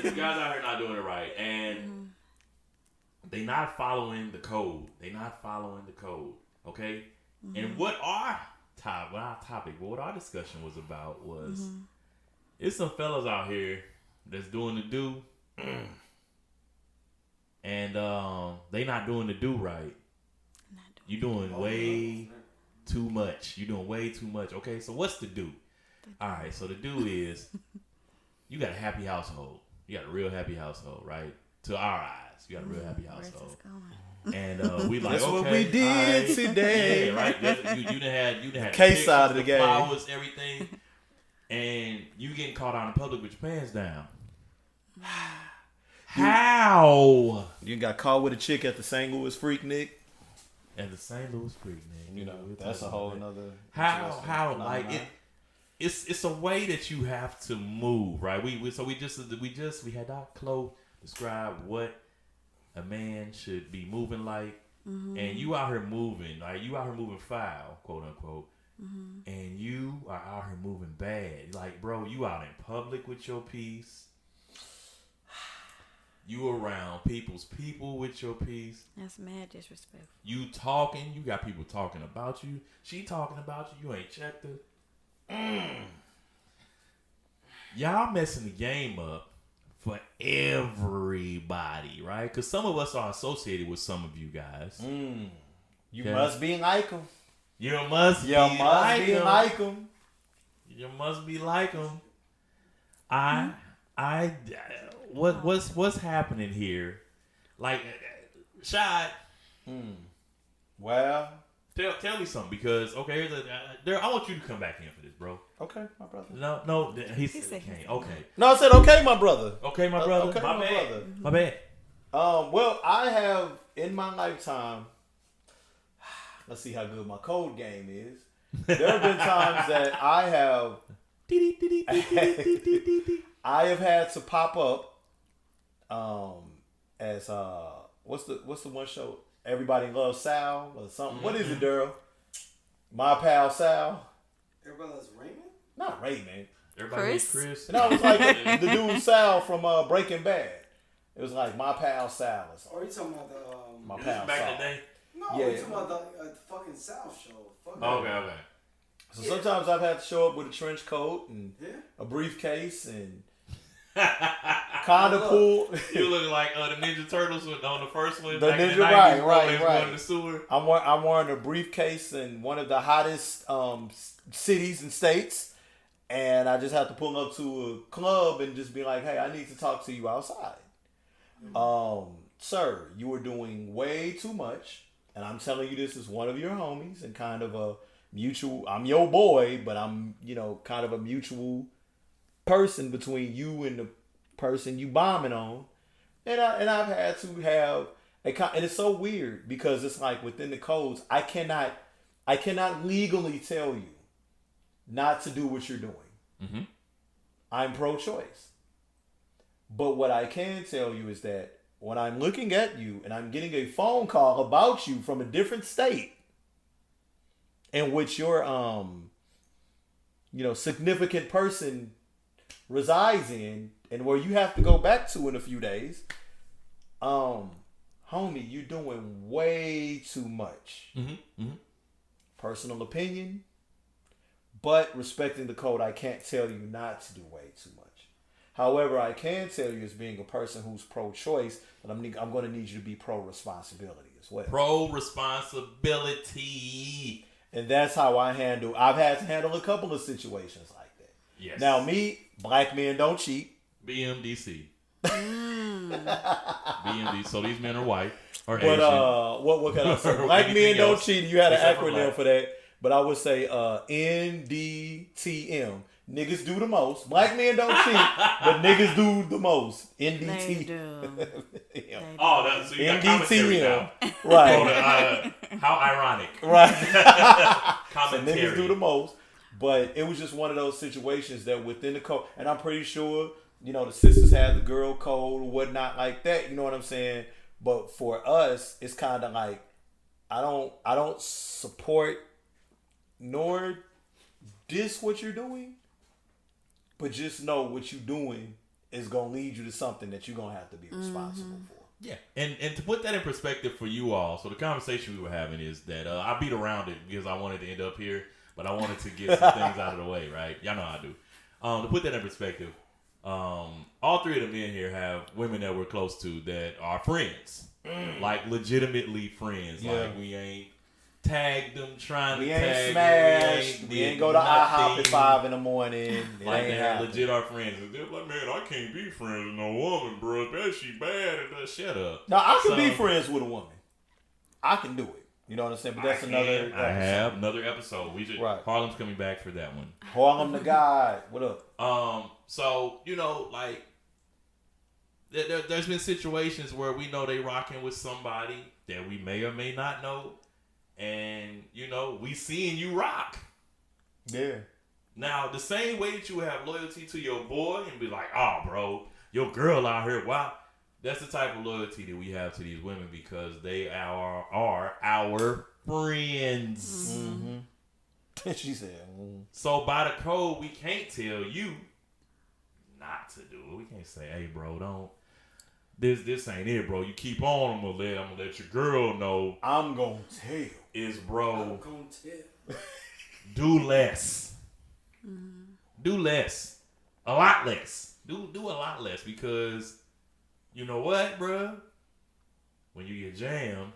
the guys out here not doing it right, and they not following the code. Okay. And what our discussion was about was, it's some fellas out here that's doing the do, and they not doing the do right. You doing way too much. You're doing way too much. Okay, so what's the do? All right, so the do is you got a happy household. You got a real happy household, right? To our eyes, you got a real happy household. And we like, that's okay, what we did today. Yeah, right. You done had Case pictures, side of the game. flowers, everything, and you getting caught out in public with your pants down. How? You got caught with a chick at the St. Louis Freaknik. At the St. Louis Freaknik, You know, that's a whole nother. How like it's a way that you have to move, right? We had Dr. Chloe describe what a man should be moving like, and you out here moving, like you out here moving foul, quote unquote, and you are out here moving bad. Like, bro, you out in public with your piece. You around people's people with your piece. That's mad disrespectful. You talking, you got people talking about you. She talking about you ain't checked her. Y'all messing the game up for everybody, right? Because some of us are associated with some of you guys. You Okay. must be like them. You must be like them. them. You must be like them. What's happening here? Like, Shad. Well, Tell me something, because okay, I want you to come back in for this, bro. okay, my brother. No, he said he can't. Okay, No, I said okay, my brother. okay, my brother. Okay, my my bad. brother. My bad. Well, I have in my lifetime. Let's see how good my code game is. There have been times that I have had to pop up. As what's the one show? Everybody Loves Sal or something. What is it, Daryl? My pal Sal. Everybody loves Raymond? Not Raymond. Everybody hates Chris. No, it was like the dude Sal from Breaking Bad. It was like My Pal Sal or something. Or are you talking about the My This pal is back in Sal. the day. No, Yeah. you're talking about the fucking South show. Fuck Okay. So sometimes I've had to show up with a trench coat and Yeah. a briefcase and kind of cool. You look like the Ninja Turtles on the first one. The back in Ninja, the 90s, right. Going to the sewer. I'm wearing a briefcase in one of the hottest cities and states, and I just have to pull up to a club and just be like, "Hey, I need to talk to you outside." Sir, you are doing way too much, and I'm telling you this as one of your homies and kind of a mutual. I'm your boy, but I'm kind of a mutual person between you and the person you bombing on, and I've had to have and it's so weird because it's like within the codes I cannot legally tell you not to do what you're doing. I'm pro-choice, but what I can tell you is that when I'm looking at you and I'm getting a phone call about you from a different state in which your significant person resides in and where you have to go back to in a few days, homie, you're doing way too much. Personal opinion, but respecting the code, I can't tell you not to do way too much. However, I can tell you as being a person who's pro-choice that I'm going to need you to be pro-responsibility as well. Pro-responsibility. And that's how I've had to handle a couple of situations like that. Yes. Now, me, black men don't cheat. BMDC. BMD. So these men are white or But Asian. what can I say? Black men Anything don't else cheat. You had an except for acronym black. for that. But I would say NDTM. Niggas do the most. Black men don't cheat, but niggas do the most. They NDT. do. Oh, so you got commentary now. Right. How ironic. Right. So Commentary. niggas do the most. But it was just one of those situations that within the code, and I'm pretty sure, the sisters had the girl code or whatnot like that. You know what I'm saying? But for us, it's kind of like, I don't support nor diss what you're doing, but just know what you're doing is gonna lead you to something that you're gonna have to be responsible for. Yeah, and to put that in perspective for you all, so the conversation we were having is that I beat around it because I wanted to end up here, but I wanted to get some things out of the way, right? Y'all know how I do. To put that in perspective, all three of the men here have women that we're close to that are friends, like legitimately friends. Yeah. Like we ain't tagged them trying We to ain't tag smashed. them. We ain't go to IHOP at 5 in the morning. It Like ain't they happening. legit are friends. And they're like, man, I can't be friends with no woman, bro. That she bad. And shut up. Now I can be So- friends with a woman. I can do it. You know what I'm saying? But that's another. I have another episode. We just Right. Harlem's coming back for that one. Harlem the guy. What up? So like there's been situations where we know they rocking with somebody that we may or may not know, and we seeing you rock. Yeah. Now the same way that you have loyalty to your boy and be like, oh, bro, your girl out here, wow. That's the type of loyalty that we have to these women because they are our friends. Mm-hmm. She said. So by the code, we can't tell you not to do it. We can't say, "Hey, bro, don't. This ain't it, bro. You keep on. I'm gonna let your girl know. I'm gonna tell. Is bro, I'm gonna tell. do less. Do less. A lot less. Do a lot less because you know what, bro? When you get jammed,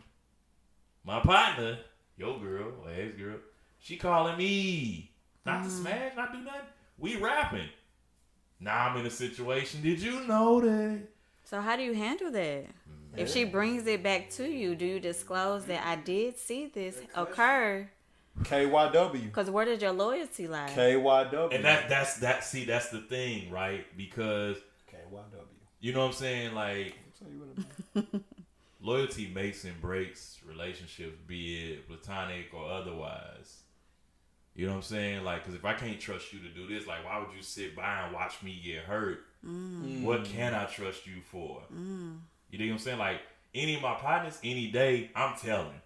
my partner, your girl or ex girl, she calling me not to smash, not do nothing. We rapping. Now I'm in a situation. Did you know that? So how do you handle that? If she brings it back to you, do you disclose that I did see this occur? KYW. Because where did your loyalty lie? KYW. And that's the thing, right? Because KYW. you know what I'm saying? Like loyalty makes and breaks relationships, be it platonic or otherwise. You know what I'm saying? Like, because if I can't trust you to do this, like, why would you sit by and watch me get hurt? What can I trust you for? You know what I'm saying? Like, any of my partners, any day, I'm telling.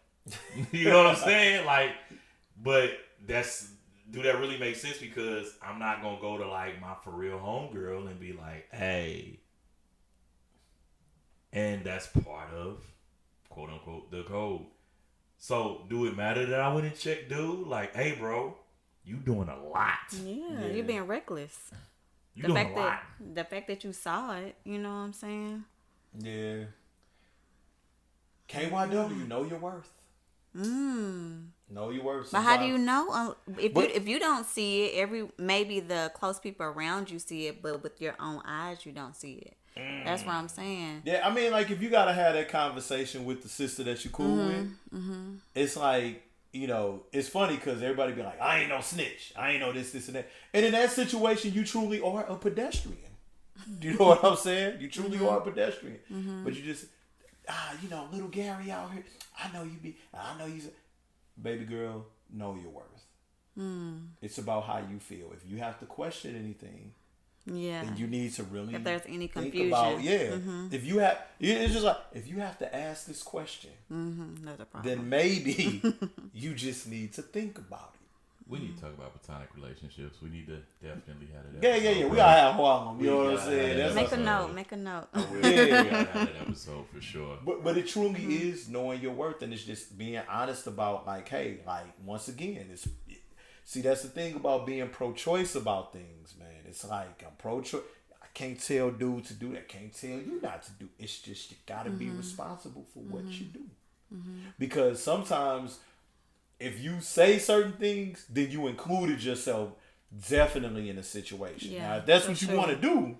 You know what I'm saying? Like, but do that really make sense? Because I'm not going to go to, like, my for real homegirl and be like, hey. And that's part of, quote unquote, the code. So, do it matter that I went and checked dude? Like, hey, bro, you doing a lot. Yeah, you're being reckless. You doing a lot. The fact that you saw it, you know what I'm saying? Yeah. KYW, know your worth. Know your worth. But how do you know if you don't see it? Maybe the close people around you see it, but with your own eyes you don't see it. That's what I'm saying. Yeah, I mean, like, if you gotta have that conversation with the sister that you cool with, it's like, it's funny because everybody be like, I ain't no snitch. I ain't no this, and that. And in that situation, you truly are a pedestrian. Do you know what I'm saying? You truly are a pedestrian. But you just, little Gary out here, I know you baby girl, know your worth. It's about how you feel. If you have to question anything, then you need to really if there's any think confusion. about, if you have, it's just like, if you have to ask this question, That's a problem. then maybe you just need to think about it. We need to talk about platonic relationships. We need to definitely have that. Yeah. We gotta have Harlem. You know what I'm saying? That's Make a note. We gotta have that episode for sure. But it truly is knowing your worth, and it's just being honest about, like, hey, like, once again, see, that's the thing about being pro-choice about things, man. It's like, I'm pro-choice. I can't tell dude to do that. Can't tell you not to do. It's just you gotta be responsible for what you do. Because sometimes if you say certain things, then you included yourself definitely in a situation. Yeah, now, if that's for what you sure. want to do,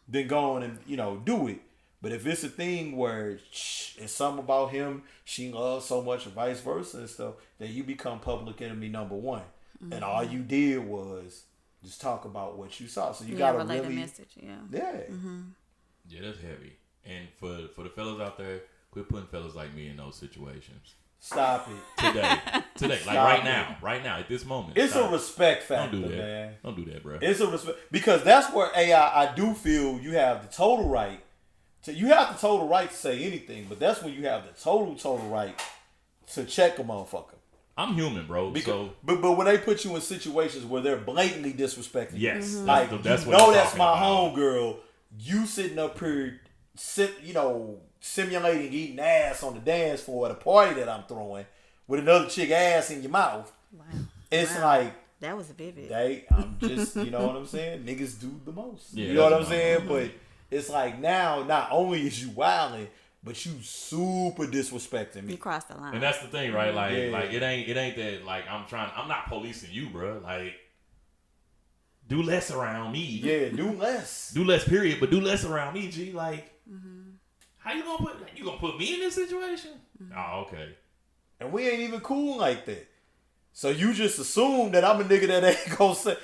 then go on and do it. But if it's a thing where it's something about him she loves so much, or vice versa and stuff, then you become public enemy number one. And all you did was just talk about what you saw. So you gotta relay really, the message. Yeah. Yeah, that's heavy. And for the fellas out there, quit putting fellas like me in those situations. stop it. Today, like Stop right now, at this moment. It's stop. a respect factor, Don't do that, man. Don't do that, bro. It's a respect, because that's where I do feel you have the total right to. You have the total right to say anything, but that's when you have the total right to check a motherfucker. I'm human, bro. Because, so but when they put you in situations where they're blatantly disrespecting you, yes, like that's you what know I'm that's talking my about. homegirl. You sitting up here, simulating eating ass on the dance floor at a party that I'm throwing with another chick ass in your mouth. Wow. It's Wow. like. That was vivid. I'm just, you know what I'm saying? Niggas do the most. Yeah, you know what I'm that's saying? But it's like now, not only is you wilding, but you super disrespecting me. You crossed the line. And that's the thing, right? Like, Yeah. like it ain't that. Like, I'm not policing you, bro. Like, do less around me. Yeah, do less. Do less, period. But do less around me, G. Like, how you gonna put me in this situation? Oh, okay. And we ain't even cool like that. So you just assume that I'm a nigga that ain't gonna say,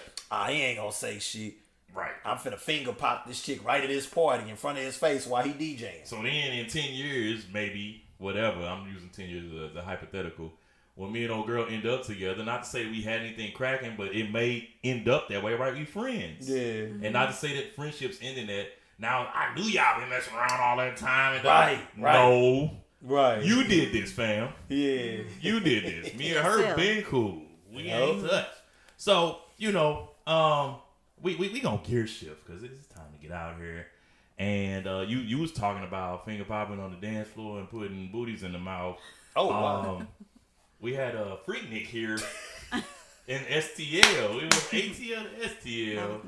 he ain't gonna say shit. Right. I'm finna finger pop this chick right at his party in front of his face while he DJing. So then in 10 years, maybe, whatever, I'm using 10 years as a hypothetical, when me and old girl end up together, not to say we had anything cracking, but it may end up that way, right? We friends. Yeah. And not to say that friendships ending that, now I knew y'all been messing around all that time. And Right. No. Right. You did this, fam. Yeah. You did this. Me and her Yourself. been cool. We Yep. ain't touched. So, we gonna gear shift because it's time to get out here. And you was talking about finger popping on the dance floor and putting booties in the mouth. Oh, wow. We had a freak Nick here in STL. It was ATL to STL.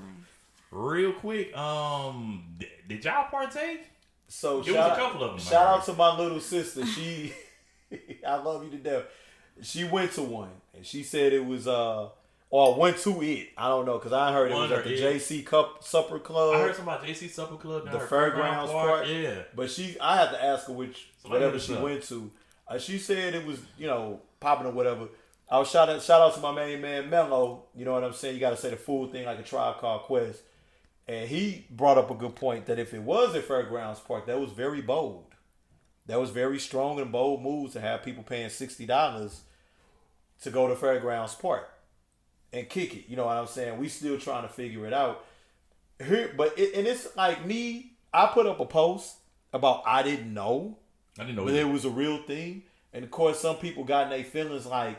Real quick, did y'all partake? So It was a couple of them. Shout out to my little sister. She, I love you to death. She went to one and she said it was or went to it. I don't know because I heard it was at the JC Cup Supper Club. I heard something about JC Supper Club. The Fairgrounds part. Yeah. But I had to ask her whatever she up. went to. She said it was popping or whatever. I was shout out to my main man Mello. You know what I'm saying? You got to say the full thing like a Tribe Called Quest. And he brought up a good point that if it was at Fairgrounds Park, that was very bold. That was very strong and bold moves to have people paying $60 to go to Fairgrounds Park and kick it. You know what I'm saying? We still trying to figure it out. It's like me. I put up a post about I didn't know I didn't know but it was a real thing. And of course, some people got in their feelings like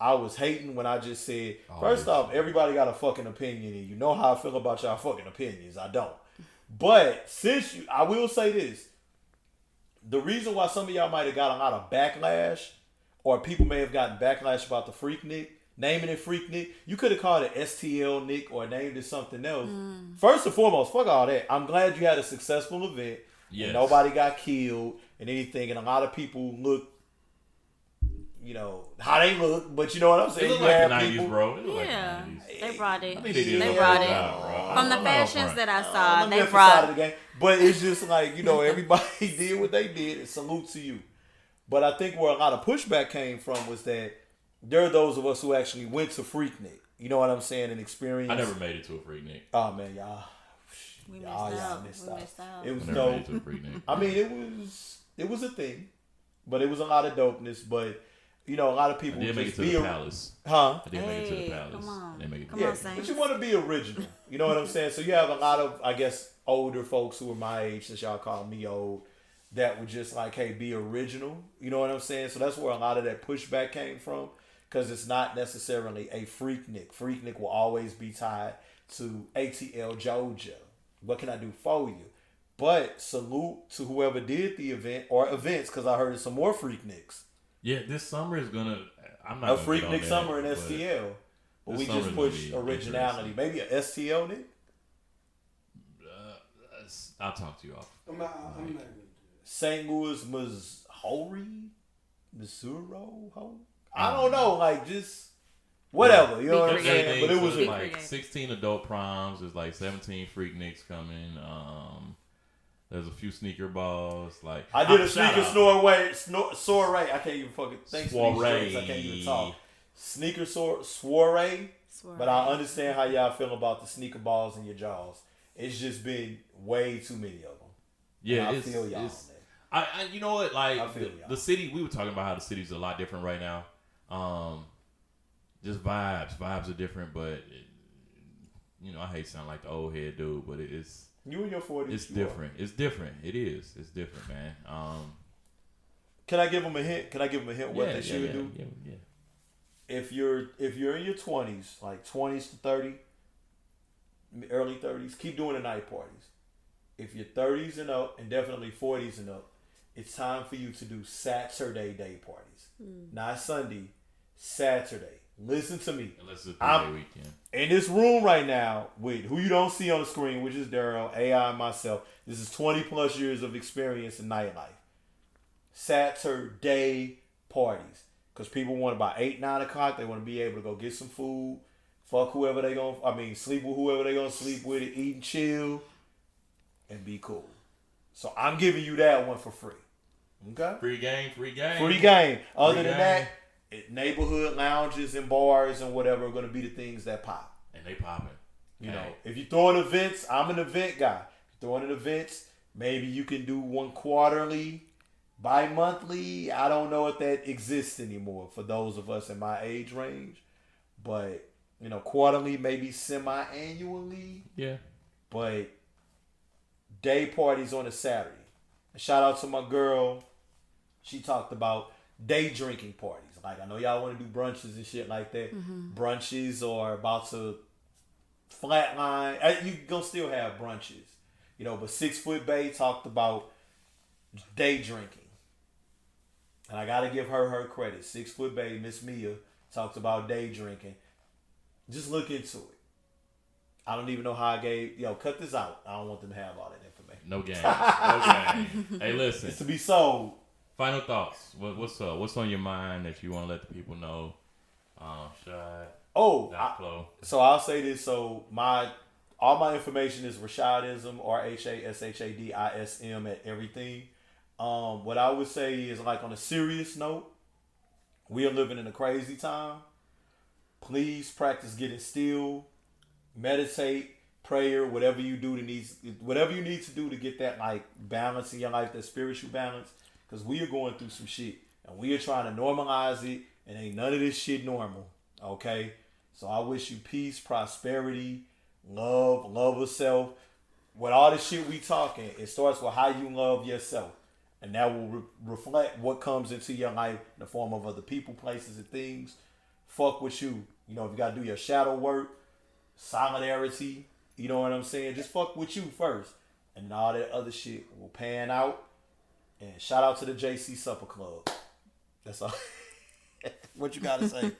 I was hating when I just said, first off, everybody got a fucking opinion, and you know how I feel about y'all fucking opinions. I don't. But I will say this. The reason why some of y'all might have got a lot of backlash, or people may have gotten backlash about the Freak Nick, naming it Freak Nick, you could have called it STL Nick or named it something else. First and foremost, fuck all that. I'm glad you had a successful event. Yes. And nobody got killed and anything. And a lot of people look, how they look. But you know what I'm saying? It looked You like the have 90s, people- bro. It looked Yeah, like the 90s. they brought it. I think they did. They a brought good it. job, bro. From the I'm not gonna fashions front. that I saw, Let me they get the brought side of the game. But it's just like, everybody did what they did, and salute to you. But I think where a lot of pushback came from was that there are those of us who actually went to Freaknik. You know what I'm saying? And experienced. I never made it to a Freak Nick. Oh man, y'all. We missed Y'all out. missed We out. missed out. It was I never made dope. it to a Freak Nick. I mean, it was a thing, but it was a lot of dopeness. But a lot of I people did make it just to be the palace. huh? I did make it to the Hey, palace. come on. I did make it to Come the on, palace. Saint. But you want to be original. You know what I'm saying? So you have a lot of, I guess, older folks who are my age, since y'all call me old, that were just like, hey, be original. You know what I'm saying? So that's where a lot of that pushback came from, because it's not necessarily a Freaknik. Freaknik will always be tied to ATL Georgia. What can I do for you? But salute to whoever did the event or events, because I heard some more Freakniks. Yeah, this summer is gonna. I'm not A gonna get on Freaknik that, summer in but STL. But this we summer's just gonna push be originality. interesting. Maybe a STL, Nick? I'll talk to you off. I'm not gonna do it. St. Louis, Missouri. I don't know, like just whatever, you know what I'm saying? But it was like 16 adult proms. There's like 17 Freakniks coming. There's a few sneaker balls. Like I did a sneaker soiree. I can't even fucking think. Soiree. I can't even talk. Sneaker soiree. But I understand how y'all feel about the sneaker balls in your jaws. It's just been way too many of them. Yeah, I feel y'all. I you know what? Like the city, we were talking about how the city's a lot different right now. Just vibes are different, but I hate sounding like the old head dude, but it's you in your 40s. It's different. It's different. It is. It's different, man. Can I give them a hint? What they should do? Yeah. If you're in your 20s, like 20s to 30, early 30s, keep doing the night parties. If you're 30s and up, and definitely 40s and up, it's time for you to do Saturday day parties. Not Sunday, Saturday. Listen to me. Unless it's a 3-day weekend. In this room right now with who you don't see on the screen, which is Daryl, AI, and myself. This is 20 plus years of experience in nightlife. Saturday parties. Because people want by 8, 9 o'clock, they want to be able to go get some food, fuck whoever they sleep with whoever they gonna sleep with, eat and chill, and be cool. So I'm giving you that one for free. Okay? Free game. Other than that, neighborhood lounges and bars and whatever are going to be the things that pop. And they popping. You know, if you're throwing events, I'm an event guy. If you're throwing events, maybe you can do one quarterly, bi-monthly. I don't know if that exists anymore for those of us in my age range. But, quarterly, maybe semi-annually. Yeah. But day parties on a Saturday. And shout out to my girl. She talked about day drinking parties. Like, I know y'all want to do brunches and shit like that. Mm-hmm. Brunches are about to flatline. You gonna still have brunches, but 6 Foot Bay talked about day drinking. And I gotta give her credit. 6 Foot Bay, Miss Mia, talked about day drinking. Just look into it. I don't even know how cut this out. I don't want them to have all that information. No game. Hey, listen. It's to be sold. Final thoughts. What's up? What's on your mind that you want to let the people know? So I'll say this. So all my information is Rashadism, RHASHADISM at everything. What I would say is, like, on a serious note, we are living in a crazy time. Please practice getting still, meditate, prayer, whatever you need to do to get that balance in your life, that spiritual balance. Because we are going through some shit. And we are trying to normalize it. And ain't none of this shit normal. Okay? So I wish you peace, prosperity, love of self. With all this shit we talking, it starts with how you love yourself. And that will reflect what comes into your life in the form of other people, places, and things. Fuck with you. If you got to do your shadow work, solidarity, you know what I'm saying? Just fuck with you first. And all that other shit will pan out. And shout out to the JC Supper Club. That's all. What you gotta say?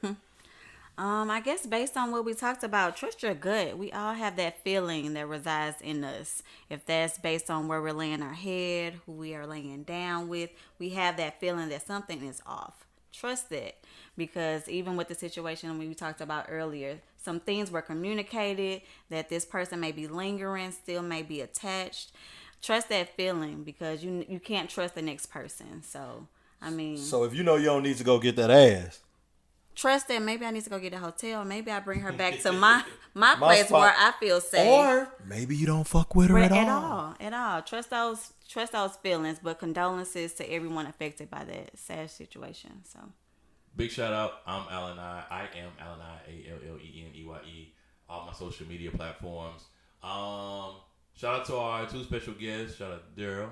I guess based on what we talked about, trust your gut. We all have that feeling that resides in us. If that's based on where we're laying our head, who we are laying down with, we have that feeling that something is off. Trust it. Because even with the situation we talked about earlier, some things were communicated that this person may be lingering, still may be attached. Trust that feeling, because you can't trust the next person. So, So if you don't need to go get that ass, trust that maybe I need to go get a hotel. Maybe I bring her back to my place spot, where I feel safe. Or maybe you don't fuck with her at all. Trust those feelings, but condolences to everyone affected by that sad situation. So, big shout out. I'm Alan I am Alan ALLENEYE. All my social media platforms. Shout out to our 2 special guests. Shout out to Daryl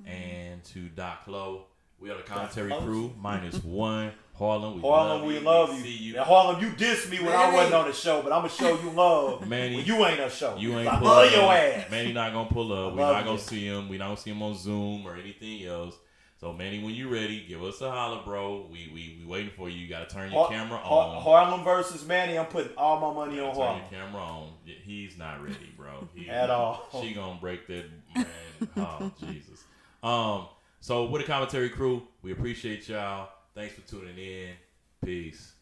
and to Doc Lowe. We are the commentary crew. -1. Harlem, we love you. See you. Now, Harlem, you dissed me when I wasn't on the show, but I'm going to show you love when you ain't on the show. You ain't I love your ass. Manny not going to pull up. We're not going to see him. We're not going to see him on Zoom or anything else. So Manny, when you ready, give us a holler, bro. We waiting for you. You gotta turn your camera on. Harlem versus Manny. I'm putting all my money on Turn Harlem. your camera on. He's not ready, bro. At all. She gonna break that man. Oh Jesus. So with the commentary crew, we appreciate y'all. Thanks for tuning in. Peace.